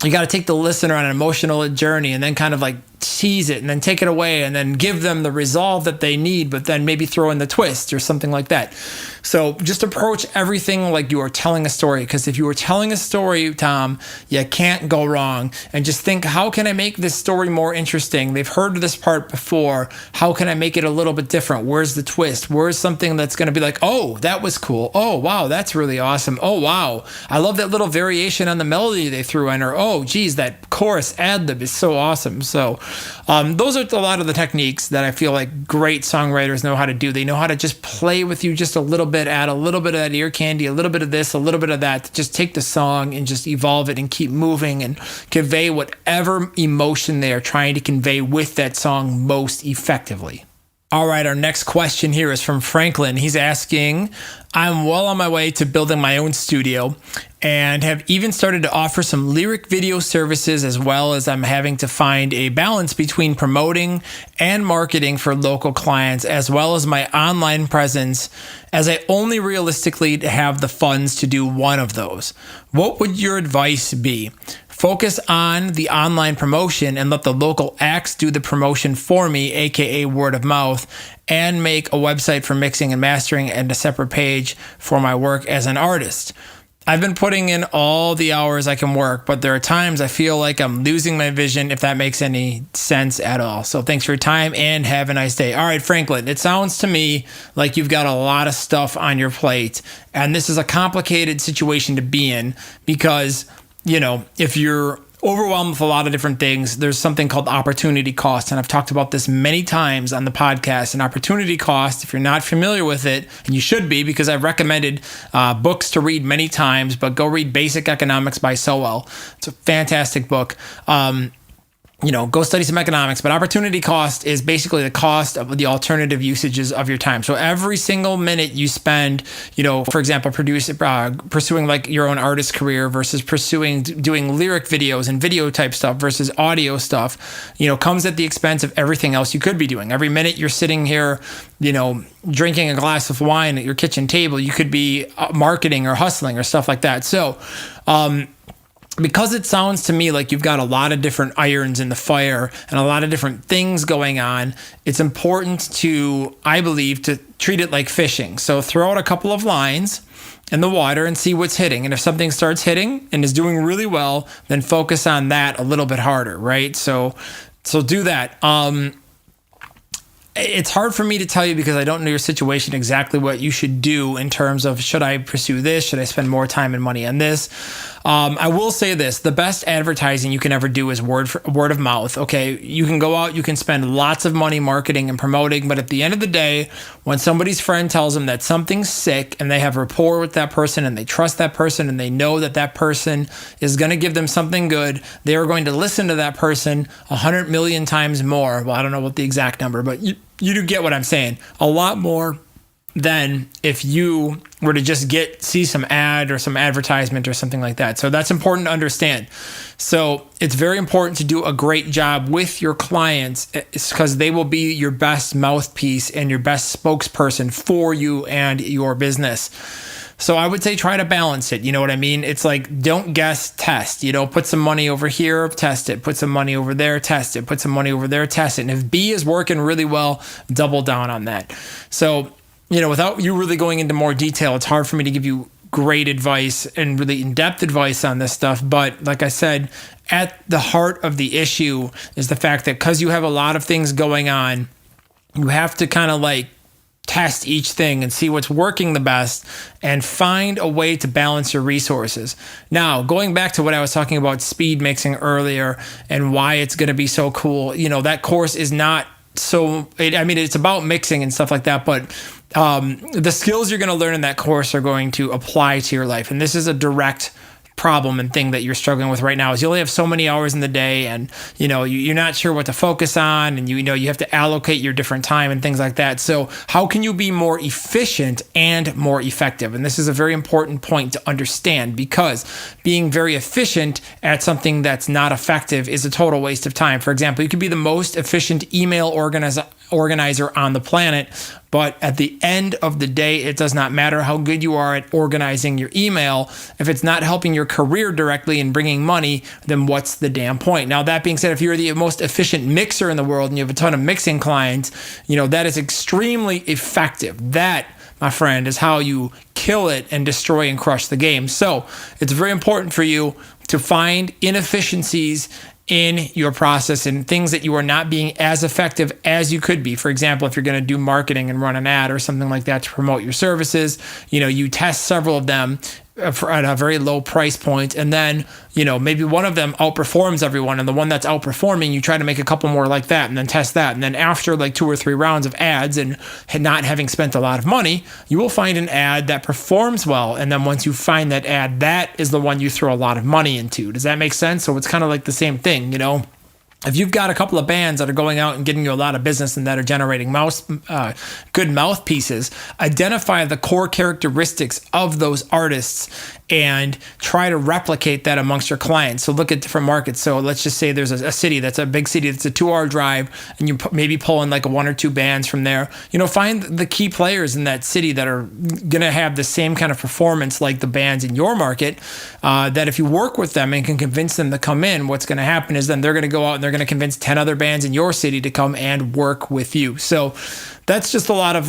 you got to take the listener on an emotional journey and then kind of like tease it and then take it away and then give them the resolve that they need, but then maybe throw in the twist or something like that. So just approach everything like you are telling a story, because if you are telling a story, Tom, you can't go wrong. And just think, how can I make this story more interesting? They've heard this part before. How can I make it a little bit different? Where's the twist? Where's something that's going to be like, oh, that was cool. Oh, wow, that's really awesome. Oh, wow, I love that little variation on the melody they threw in. Or, oh, geez, that chorus ad-lib is so awesome. So those are a lot of the techniques that I feel like great songwriters know how to do. They know how to just play with you just a little bit, add a little bit of that ear candy, a little bit of this, a little bit of that, to just take the song and just evolve it and keep moving and convey whatever emotion they are trying to convey with that song most effectively. All right, our next question here is from Franklin. He's asking, I'm well on my way to building my own studio and have even started to offer some lyric video services, as well as I'm having to find a balance between promoting and marketing for local clients, as well as my online presence, as I only realistically have the funds to do one of those. What would your advice be? Focus on the online promotion and let the local acts do the promotion for me, aka word of mouth, and make a website for mixing and mastering and a separate page for my work as an artist. I've been putting in all the hours I can work, but there are times I feel like I'm losing my vision, if that makes any sense at all. So thanks for your time and have a nice day. All right, Franklin, it sounds to me like you've got a lot of stuff on your plate, and this is a complicated situation to be in because, if you're overwhelmed with a lot of different things, there's something called opportunity cost. And I've talked about this many times on the podcast. And opportunity cost, if you're not familiar with it, and you should be, because I've recommended books to read many times, but go read Basic Economics by Sowell. It's a fantastic book. go study some economics, but opportunity cost is basically the cost of the alternative usages of your time. So every single minute you spend, for example, pursuing like your own artist career versus doing lyric videos and video type stuff versus audio stuff, comes at the expense of everything else you could be doing. Every minute you're sitting here, drinking a glass of wine at your kitchen table, you could be marketing or hustling or stuff like that. So, because it sounds to me like you've got a lot of different irons in the fire and a lot of different things going on, it's important I believe, to treat it like fishing. So throw out a couple of lines in the water and see what's hitting. And if something starts hitting and is doing really well, then focus on that a little bit harder, right? So do that. It's hard for me to tell you because I don't know your situation exactly what you should do in terms of, should I pursue this? Should I spend more time and money on this? I will say this, the best advertising you can ever do is word of mouth. Okay. You can go out, you can spend lots of money marketing and promoting, but at the end of the day, when somebody's friend tells them that something's sick and they have rapport with that person and they trust that person and they know that that person is going to give them something good, they are going to listen to that person 100 million times more. Well, I don't know what the exact number, but you do get what I'm saying. A lot more than if you were to just see some ad or some advertisement or something like that. So that's important to understand. So it's very important to do a great job with your clients because they will be your best mouthpiece and your best spokesperson for you and your business. So I would say try to balance it. You know what I mean? It's like, don't guess, test. Put some money over here, test it. Put some money over there, test it. Put some money over there, test it. And if B is working really well, double down on that. So, without you really going into more detail, it's hard for me to give you great advice and really in-depth advice on this stuff. But like I said, at the heart of the issue is the fact that because you have a lot of things going on, you have to kind of like test each thing and see what's working the best and find a way to balance your resources. Now, going back to what I was talking about speed mixing earlier and why it's going to be so cool, that course is not it's about mixing and stuff like that, but the skills you're going to learn in that course are going to apply to your life. And this is a direct problem and thing that you're struggling with right now is you only have so many hours in the day and you're not sure what to focus on and you have to allocate your different time and things like that. So how can you be more efficient and more effective? And this is a very important point to understand because being very efficient at something that's not effective is a total waste of time. For example, you could be the most efficient email organizer on the planet, but at the end of the day, it does not matter how good you are at organizing your email. If it's not helping your career directly and bringing money, then what's the damn point? Now, that being said, if you're the most efficient mixer in the world and you have a ton of mixing clients, that is extremely effective. That, my friend, is how you kill it and destroy and crush the game. So it's very important for you to find inefficiencies in your process and things that you are not being as effective as you could be. For example, if you're going to do marketing and run an ad or something like that to promote your services, you test several of them at a very low price point, and then maybe one of them outperforms everyone, and the one that's outperforming, you try to make a couple more like that and then test that, and then after like 2 or 3 rounds of ads and not having spent a lot of money, you will find an ad that performs well, and then once you find that ad, that is the one you throw a lot of money into. Does that make sense? So it's kind of like the same thing, If you've got a couple of bands that are going out and getting you a lot of business and that are generating good mouthpieces, identify the core characteristics of those artists and try to replicate that amongst your clients. So look at different markets. So let's just say there's a city that's a big city that's a 2-hour drive, and you maybe pull in like 1 or 2 bands from there. Find the key players in that city that are going to have the same kind of performance like the bands in your market. That if you work with them and can convince them to come in, what's going to happen is then they're going to go out and they're going to convince 10 other bands in your city to come and work with you. So that's just a lot of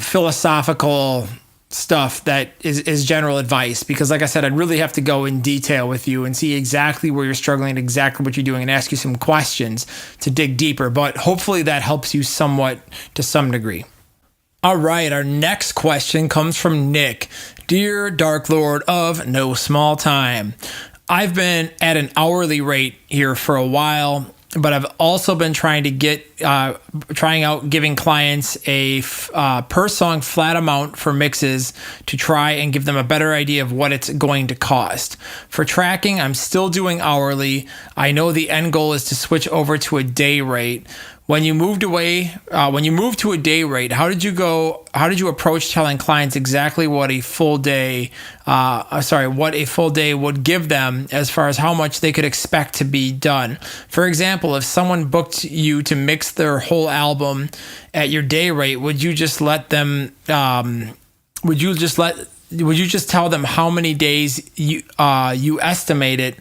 philosophical stuff that is general advice, because like I said, I'd really have to go in detail with you and see exactly where you're struggling and exactly what you're doing and ask you some questions to dig deeper. But hopefully that helps you somewhat to some degree. All right, our next question comes from Nick. Dear Dark Lord of no small time, I've been at an hourly rate here for a while, but I've also been trying out giving clients a per song flat amount for mixes to try and give them a better idea of what it's going to cost. For tracking, I'm still doing hourly. I know the end goal is to switch over to a day rate. When you moved to a day rate, how did you approach telling clients exactly what a full day would give them as far as how much they could expect to be done? For example, if someone booked you to mix their whole album at your day rate, would you just tell them how many days you estimate it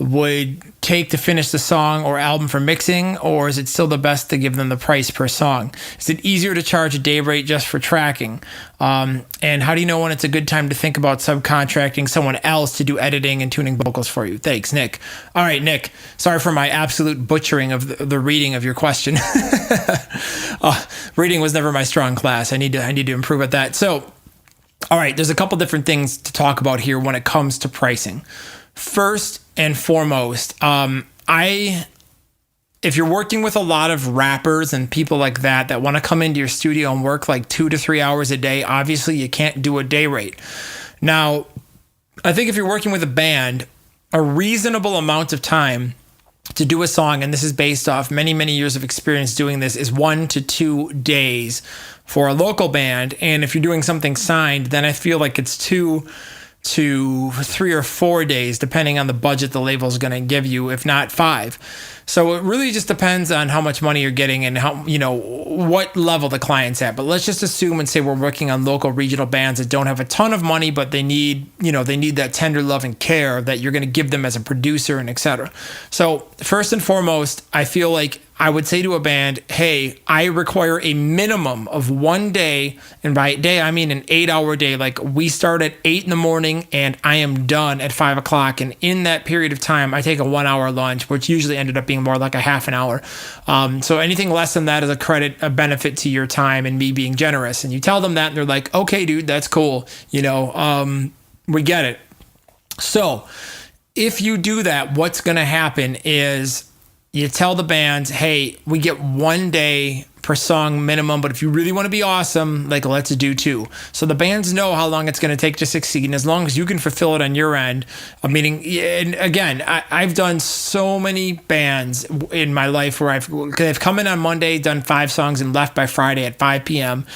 would take to finish the song or album for mixing, or is it still the best to give them the price per song? Is it easier to charge a day rate just for tracking? And how do you know when it's a good time to think about subcontracting someone else to do editing and tuning vocals for you? Thanks, Nick. All right, Nick, sorry for my absolute butchering of the reading of your question. Reading was never my strong class. I need to improve at that. So, all right, there's a couple different things to talk about here when it comes to pricing. First and foremost, if you're working with a lot of rappers and people like that want to come into your studio and work like 2 to 3 hours a day, obviously you can't do a day rate. Now, I think if you're working with a band, a reasonable amount of time to do a song, and this is based off many, many years of experience doing this, is 1 to 2 days for a local band. And if you're doing something signed, then I feel like it's 2 to 3 or 4 days, depending on the budget the label is going to give you, if not 5. So it really just depends on how much money you're getting and how, what level the client's at. But let's just assume and say we're working on local regional bands that don't have a ton of money, but they need that tender love and care that you're going to give them as a producer and etc. So first and foremost, I feel like I would say to a band, hey, I require a minimum of 1 day, and by day, I mean an 8-hour day. Like we start at 8 in the morning and I am done at 5 o'clock. And in that period of time, I take a 1-hour lunch, which usually ended up being more like a half an hour. So anything less than that is a benefit to your time and me being generous. And you tell them that and they're like, okay, dude, that's cool. We get it. So if you do that, what's going to happen is you tell the bands, hey, we get 1 day per song minimum, but if you really want to be awesome, like let's do 2. So the bands know how long it's going to take to succeed, and as long as you can fulfill it on your end, and again, I've done so many bands in my life where I've come in on Monday, done 5 songs, and left by Friday at 5 p.m.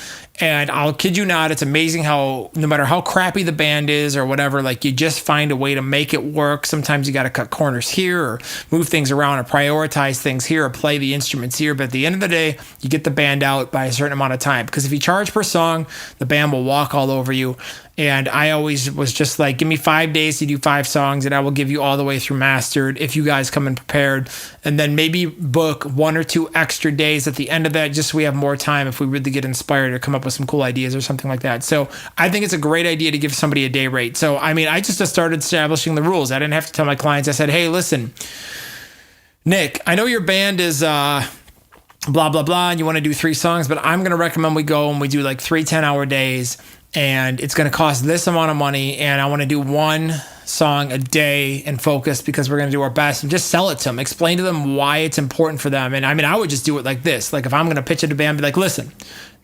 And I'll kid you not, it's amazing how no matter how crappy the band is or whatever, like you just find a way to make it work. Sometimes you got to cut corners here or move things around or prioritize things here or play the instruments here. But at the end of the day, you get the band out by a certain amount of time, because if you charge per song, the band will walk all over you. And I always was just like, give me 5 days to do 5 songs and I will give you all the way through mastered if you guys come in prepared. And then maybe book 1 or 2 extra days at the end of that, just so we have more time if we really get inspired or come up with some cool ideas or something like that. So I think it's a great idea to give somebody a day rate. So, I just started establishing the rules. I didn't have to tell my clients. I said, hey, listen, Nick, I know your band is blah, blah, blah, and you want to do 3 songs, but I'm going to recommend we go and we do like 3 10-hour days. And it's going to cost this amount of money, and I want to do 1 song a day and focus because we're going to do our best, and just sell it to them. Explain to them why it's important for them. And I would just do it like this. Like if I'm going to pitch it to a band, be like, listen,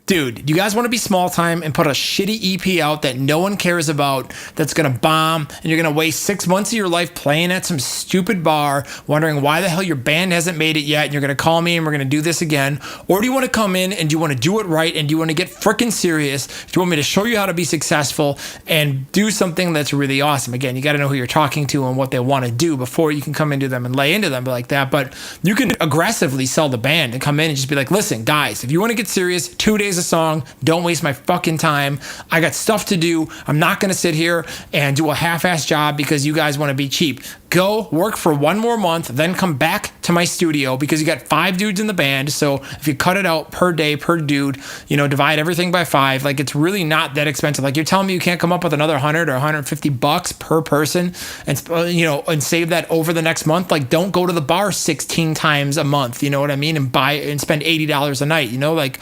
dude, you guys want to be small time and put a shitty EP out that no one cares about, that's going to bomb, and you're going to waste 6 months of your life playing at some stupid bar, wondering why the hell your band hasn't made it yet, and you're going to call me and we're going to do this again? Or do you want to come in and do you want to do it right, and do you want to get freaking serious? Do you want me to show you how to be successful and do something that's really awesome? Again, you got to know who you're talking to and what they want to do before you can come into them and lay into them like that. But you can aggressively sell the band and come in and just be like, listen, guys, if you want to get serious, 2 days a song, don't waste my fucking time. I got stuff to do. I'm not going to sit here and do a half-ass job because you guys want to be cheap. Go work for 1 more month, then come back to my studio, because you got 5 dudes in the band. So if you cut it out per day, per dude, divide everything by 5, like it's really not that expensive. Like you're telling me you can't come up with another $100 or $150 per person and, and save that over the next month. Like don't go to the bar 16 times a month, you know what I mean? And buy and spend $80 a night, like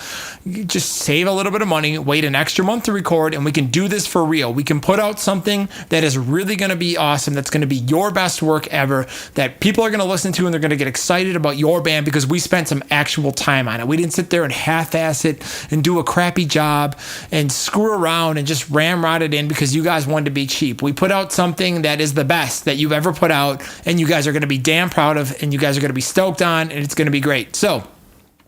just save a little bit of money, wait an extra month to record, and we can do this for real. We can put out something that is really going to be awesome. That's going to be your best work ever, that people are going to listen to and they're going to get excited about your band because we spent some actual time on it. We didn't sit there and half-ass it and do a crappy job and screw around and just ramrod it in because you guys wanted to be cheap. We put out something that is the best that you've ever put out, and you guys are going to be damn proud of, and you guys are going to be stoked on, and it's going to be great. So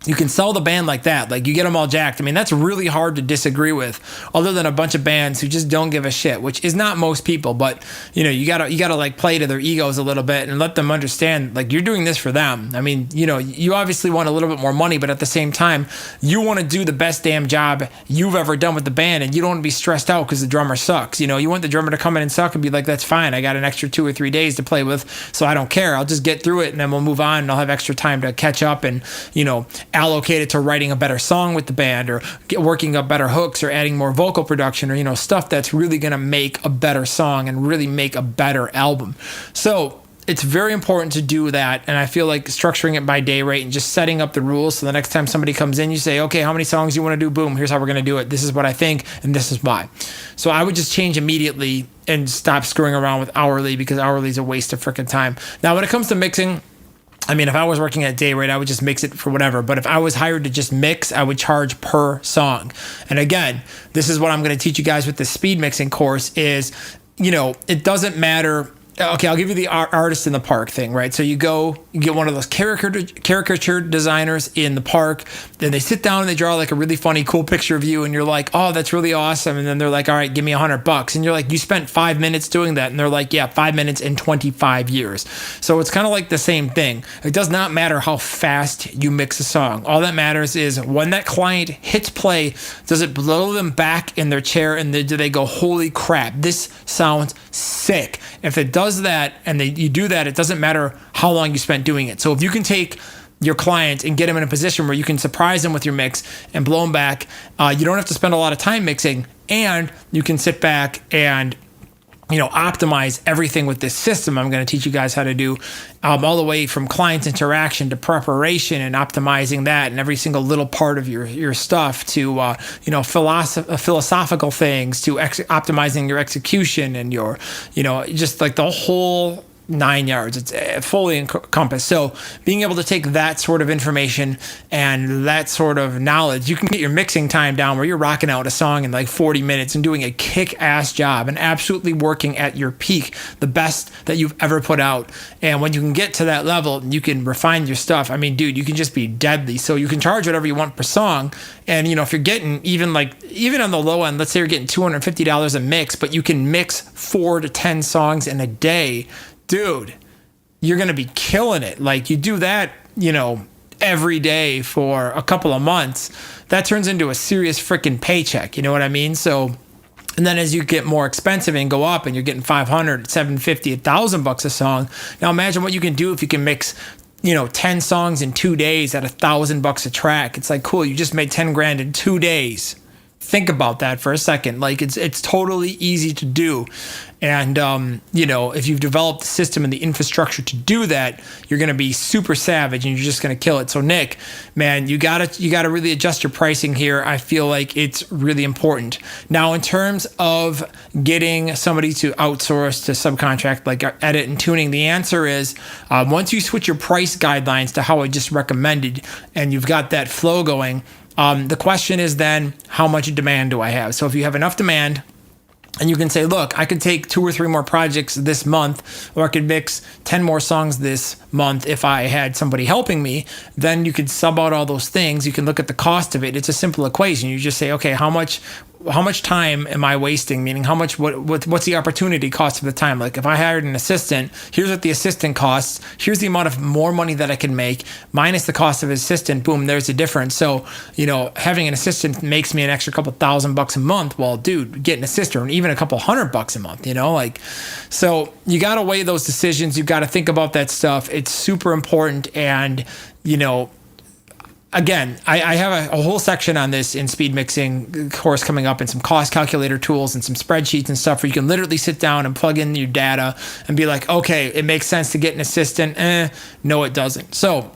you can sell the band like that. Like, you get them all jacked. I mean, that's really hard to disagree with, other than a bunch of bands who just don't give a shit, which is not most people. But, you gotta like play to their egos a little bit and let them understand, like, you're doing this for them. I mean, you obviously want a little bit more money, but at the same time, you want to do the best damn job you've ever done with the band, and you don't want to be stressed out because the drummer sucks. You want the drummer to come in and suck and be like, that's fine. I got an extra 2 or 3 days to play with, so I don't care. I'll just get through it, and then we'll move on, and I'll have extra time to catch up and, allocate it to writing a better song with the band, or working up better hooks, or adding more vocal production, or stuff that's really going to make a better song and really make a better album. So it's very important to do that, and I feel like structuring it by day rate and just setting up the rules, so the next time somebody comes in, you say, okay, how many songs you want to do? Boom, here's how we're going to do it. This is what I think, and this is why. So I would just change immediately and stop screwing around with hourly, because hourly is a waste of freaking time. Now, when it comes to mixing, I mean, if I was working at day rate, I would just mix it for whatever. But if I was hired to just mix, I would charge per song. And again, this is what I'm going to teach you guys with the speed mixing course is, it doesn't matter. Okay, I'll give you the artist in the park thing, right? So you get one of those caricature designers in the park, then they sit down and they draw like a really funny, cool picture of you, and you're like, oh, that's really awesome. And then they're like, all right, give me $100. And you're like, you spent 5 minutes doing that. And they're like, yeah, 5 minutes and 25 years. So it's kind of like the same thing. It does not matter how fast you mix a song. All that matters is when that client hits play, does it blow them back in their chair, and do they go, holy crap, this sounds sick. If it does that and you do that, it doesn't matter how long you spent doing it. So if you can take your client and get them in a position where you can surprise them with your mix and blow them back, you don't have to spend a lot of time mixing, and you can sit back and optimize everything with this system I'm going to teach you guys how to do, all the way from client interaction to preparation and optimizing that, and every single little part of your stuff to, philosophical things, to optimizing your execution and your, just like the whole 9 yards. It's fully encompassed. So being able to take that sort of information and that sort of knowledge, you can get your mixing time down where you're rocking out a song in like 40 minutes and doing a kick-ass job and absolutely working at your peak, the best that you've ever put out. And when you can get to that level, you can refine your stuff. I mean, dude, you can just be deadly. So you can charge whatever you want per song. And, if you're getting even on the low end, let's say you're getting $250 a mix, but you can mix 4 to 10 songs in a day, dude, you're going to be killing it. Like, you do that, every day for a couple of months, that turns into a serious freaking paycheck. You know what I mean? So, and then as you get more expensive and go up and you're getting $500, $750, $1,000 a song. Now imagine what you can do if you can mix 10 songs in 2 days at $1,000 a track. It's like, cool, you just made 10 grand in 2 days. Think about that for a second. Like, it's totally easy to do. And, if you've developed the system and the infrastructure to do that, you're going to be super savage and you're just going to kill it. So Nick, man, you gotta really adjust your pricing here. I feel like it's really important. Now, in terms of getting somebody to outsource, to subcontract, like edit and tuning, the answer is once you switch your price guidelines to how I just recommended and you've got that flow going, the question is then, how much demand do I have? So if you have enough demand, and you can say, look, I could take 2 or 3 more projects this month, or I could mix 10 more songs this month if I had somebody helping me, then you could sub out all those things. You can look at the cost of it. It's a simple equation. You just say, okay, how much time am I wasting? Meaning, what's the opportunity cost of the time? Like, if I hired an assistant, here's what the assistant costs. Here's the amount of more money that I can make minus the cost of an assistant. Boom, there's a difference. So, having an assistant makes me an extra couple $1,000 a month. Well, dude, get an assistant, even a couple $100 a month, so you got to weigh those decisions. You got to think about that stuff. It's super important. And, again, I have a whole section on this in speed mixing course coming up, and some cost calculator tools and some spreadsheets and stuff where you can literally sit down and plug in your data and be like, okay, it makes sense to get an assistant. No, it doesn't. So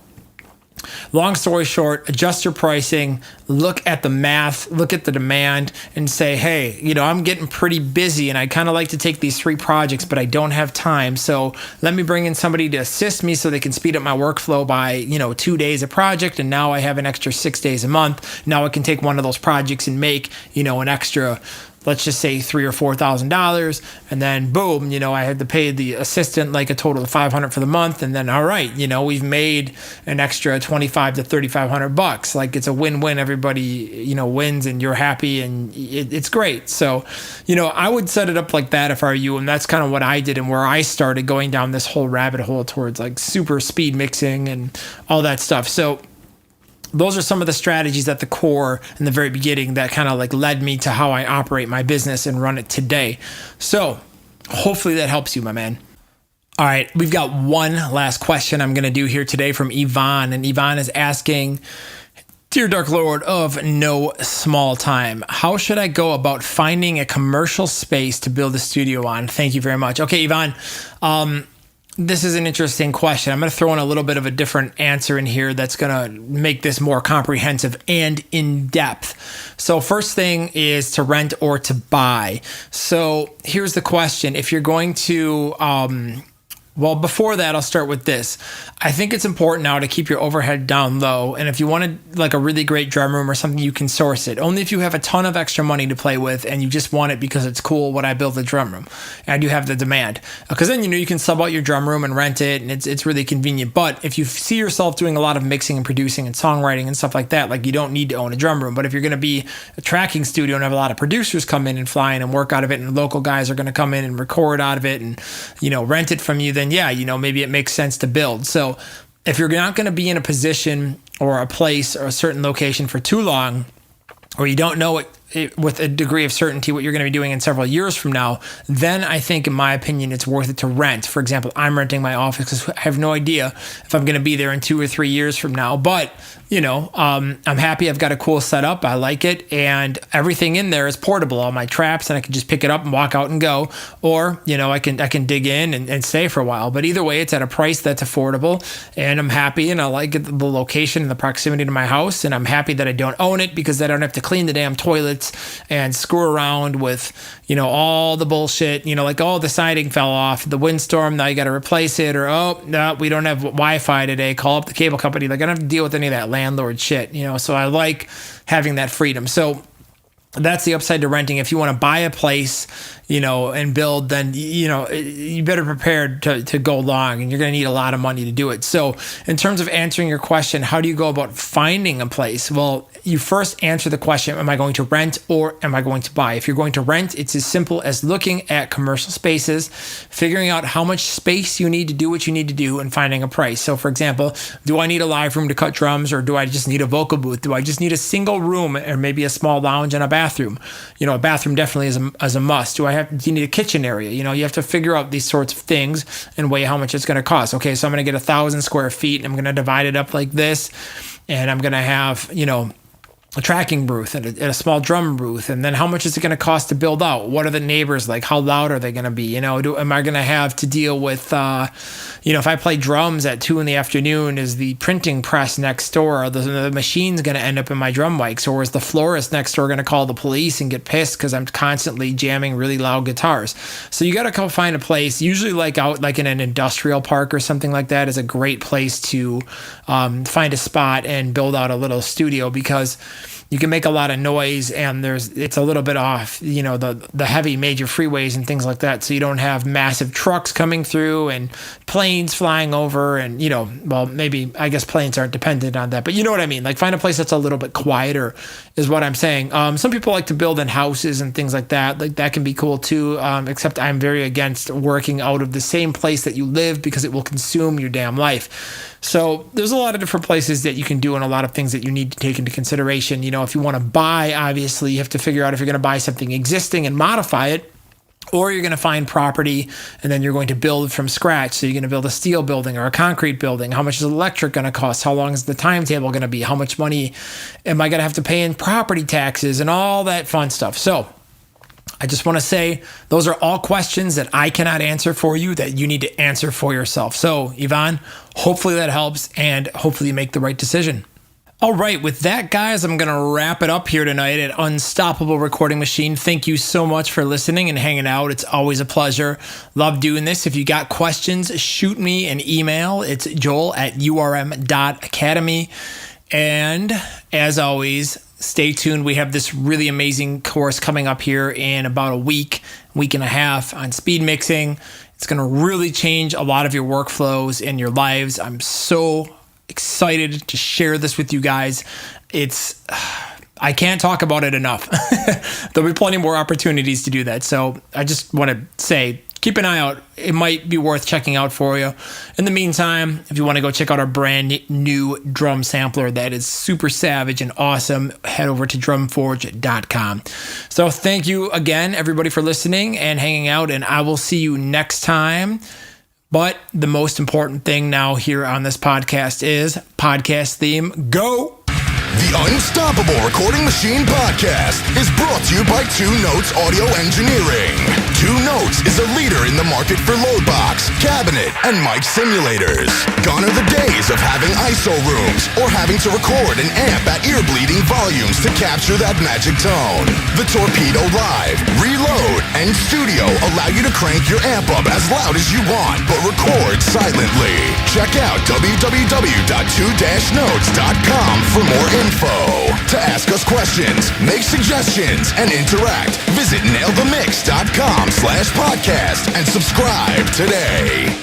Long story short, adjust your pricing, look at the math, look at the demand, and say, hey, I'm getting pretty busy and I kind of like to take these 3 projects, but I don't have time. So let me bring in somebody to assist me so they can speed up my workflow by, 2 days a project. And now I have an extra 6 days a month. Now I can take one of those projects and make, an extra, let's just say $3,000 or $4,000, and then boom, I had to pay the assistant like a total of $500 for the month, and then all right, we've made an extra $2,500 to $3,500. Like it's a win-win. Everybody, wins, and you're happy, and it's great. So, I would set it up like that if I were you, and that's kind of what I did, and where I started going down this whole rabbit hole towards like super speed mixing and all that stuff. So those are some of the strategies at the core in the very beginning that kind of like led me to how I operate my business and run it today. So hopefully that helps you, my man. All right, we've got one last question I'm going to do here today from Yvonne. And Yvonne is asking, Dear Dark Lord of no small time, how should I go about finding a commercial space to build a studio on? Thank you very much. Okay, Yvonne, this is an interesting question. I'm going to throw in a little bit of a different answer in here that's going to make this more comprehensive and in depth. So first thing is to rent or to buy. So here's the question. If you're going to, well, before that, I'll start with this. I think it's important now to keep your overhead down low. And if you wanted like a really great drum room or something, you can source it. Only if you have a ton of extra money to play with and you just want it because it's cool when I build a drum room and you have the demand. Because then, you can sub out your drum room and rent it, and it's really convenient. But if you see yourself doing a lot of mixing and producing and songwriting and stuff like that, like you don't need to own a drum room. But if you're going to be a tracking studio and have a lot of producers come in and fly in and work out of it, and local guys are going to come in and record out of it and, rent it from you, then yeah, maybe it makes sense to build. So if you're not going to be in a position or a place or a certain location for too long, or you don't know it with a degree of certainty what you're going to be doing in several years from now, then I think, in my opinion, it's worth it to rent. For example, I'm renting my office because I have no idea if I'm going to be there in 2 or 3 years from now. But, I'm happy. I've got a cool setup. I like it. And everything in there is portable. All my traps, and I can just pick it up and walk out and go. Or, I can dig in and stay for a while. But either way, it's at a price that's affordable. And I'm happy, and I like the location and the proximity to my house. And I'm happy that I don't own it because I don't have to clean the damn toilets and screw around with, all the bullshit, like, oh, the siding fell off, the windstorm, now you got to replace it, or, oh, no, we don't have Wi-Fi today, call up the cable company. Like, I don't have to deal with any of that landlord shit, so I like having that freedom. So that's the upside to renting. If you want to buy a place, and build, then, you better prepare to go long, and you're going to need a lot of money to do it. So in terms of answering your question, how do you go about finding a place? Well, you first answer the question, am I going to rent or am I going to buy? If you're going to rent, it's as simple as looking at commercial spaces, figuring out how much space you need to do what you need to do, and finding a price. So for example, do I need a live room to cut drums, or do I just need a vocal booth? Do I just need a single room, or maybe a small lounge and a bathroom? A bathroom definitely is a must. Do you need a kitchen area? You have to figure out these sorts of things and weigh how much it's going to cost. Okay, so I'm going to get 1,000 square feet, and I'm going to divide it up like this, and I'm going to have, a tracking booth and a small drum booth. And then how much is it going to cost to build out? What are the neighbors like? How loud are they going to be? Am I going to have to deal with, if I play drums at 2 p.m, is the printing press next door, are the machine's going to end up in my drum mics? Or is the florist next door going to call the police and get pissed because I'm constantly jamming really loud guitars? So you got to go find a place, usually like out like in an industrial park or something like that is a great place to find a spot and build out a little studio, because you can make a lot of noise, and it's a little bit off, the heavy major freeways and things like that. So you don't have massive trucks coming through and planes flying over, and, well, maybe, I guess planes aren't dependent on that, but you know what I mean? Like, find a place that's a little bit quieter is what I'm saying. Some people like to build in houses and things like that. Like, that can be cool too. Except I'm very against working out of the same place that you live, because it will consume your damn life. So there's a lot of different places that you can do, and a lot of things that you need to take into consideration. If you want to buy, obviously you have to figure out if you're going to buy something existing and modify it, or you're going to find property and then you're going to build from scratch. So you're going to build a steel building or a concrete building. How much is electric going to cost? How long is the timetable going to be? How much money am I going to have to pay in property taxes and all that fun stuff? So I just want to say those are all questions that I cannot answer for you that you need to answer for yourself. So, Yvonne, hopefully that helps and hopefully you make the right decision. All right, with that, guys, I'm going to wrap it up here tonight at Unstoppable Recording Machine. Thank you so much for listening and hanging out. It's always a pleasure. Love doing this. If you got questions, shoot me an email. It's joel@urm.academy. And as always, stay tuned. We have this really amazing course coming up here in about a week and a half on speed mixing. It's going to really change a lot of your workflows and your lives. I'm so excited to share this with you guys. I can't talk about it enough. There'll be plenty more opportunities to do that. So I just want to say, keep an eye out. It might be worth checking out for you. In the meantime, if you want to go check out our brand new drum sampler that is super savage and awesome, head over to drumforge.com. So thank you again, everybody, for listening and hanging out, and I will see you next time. But the most important thing now here on this podcast is podcast theme, go! The Unstoppable Recording Machine Podcast is brought to you by 2 Notes Audio Engineering. 2 Notes is a leader in the market for load box, cabinet, and mic simulators. Gone are the days of having ISO rooms or having to record an amp at ear-bleeding volumes to capture that magic tone. The Torpedo Live, Reload, and Studio allow you to crank your amp up as loud as you want, but record silently. Check out www.2-notes.com for more info. To ask us questions, make suggestions, and interact, visit nailthemix.com/podcast and subscribe today.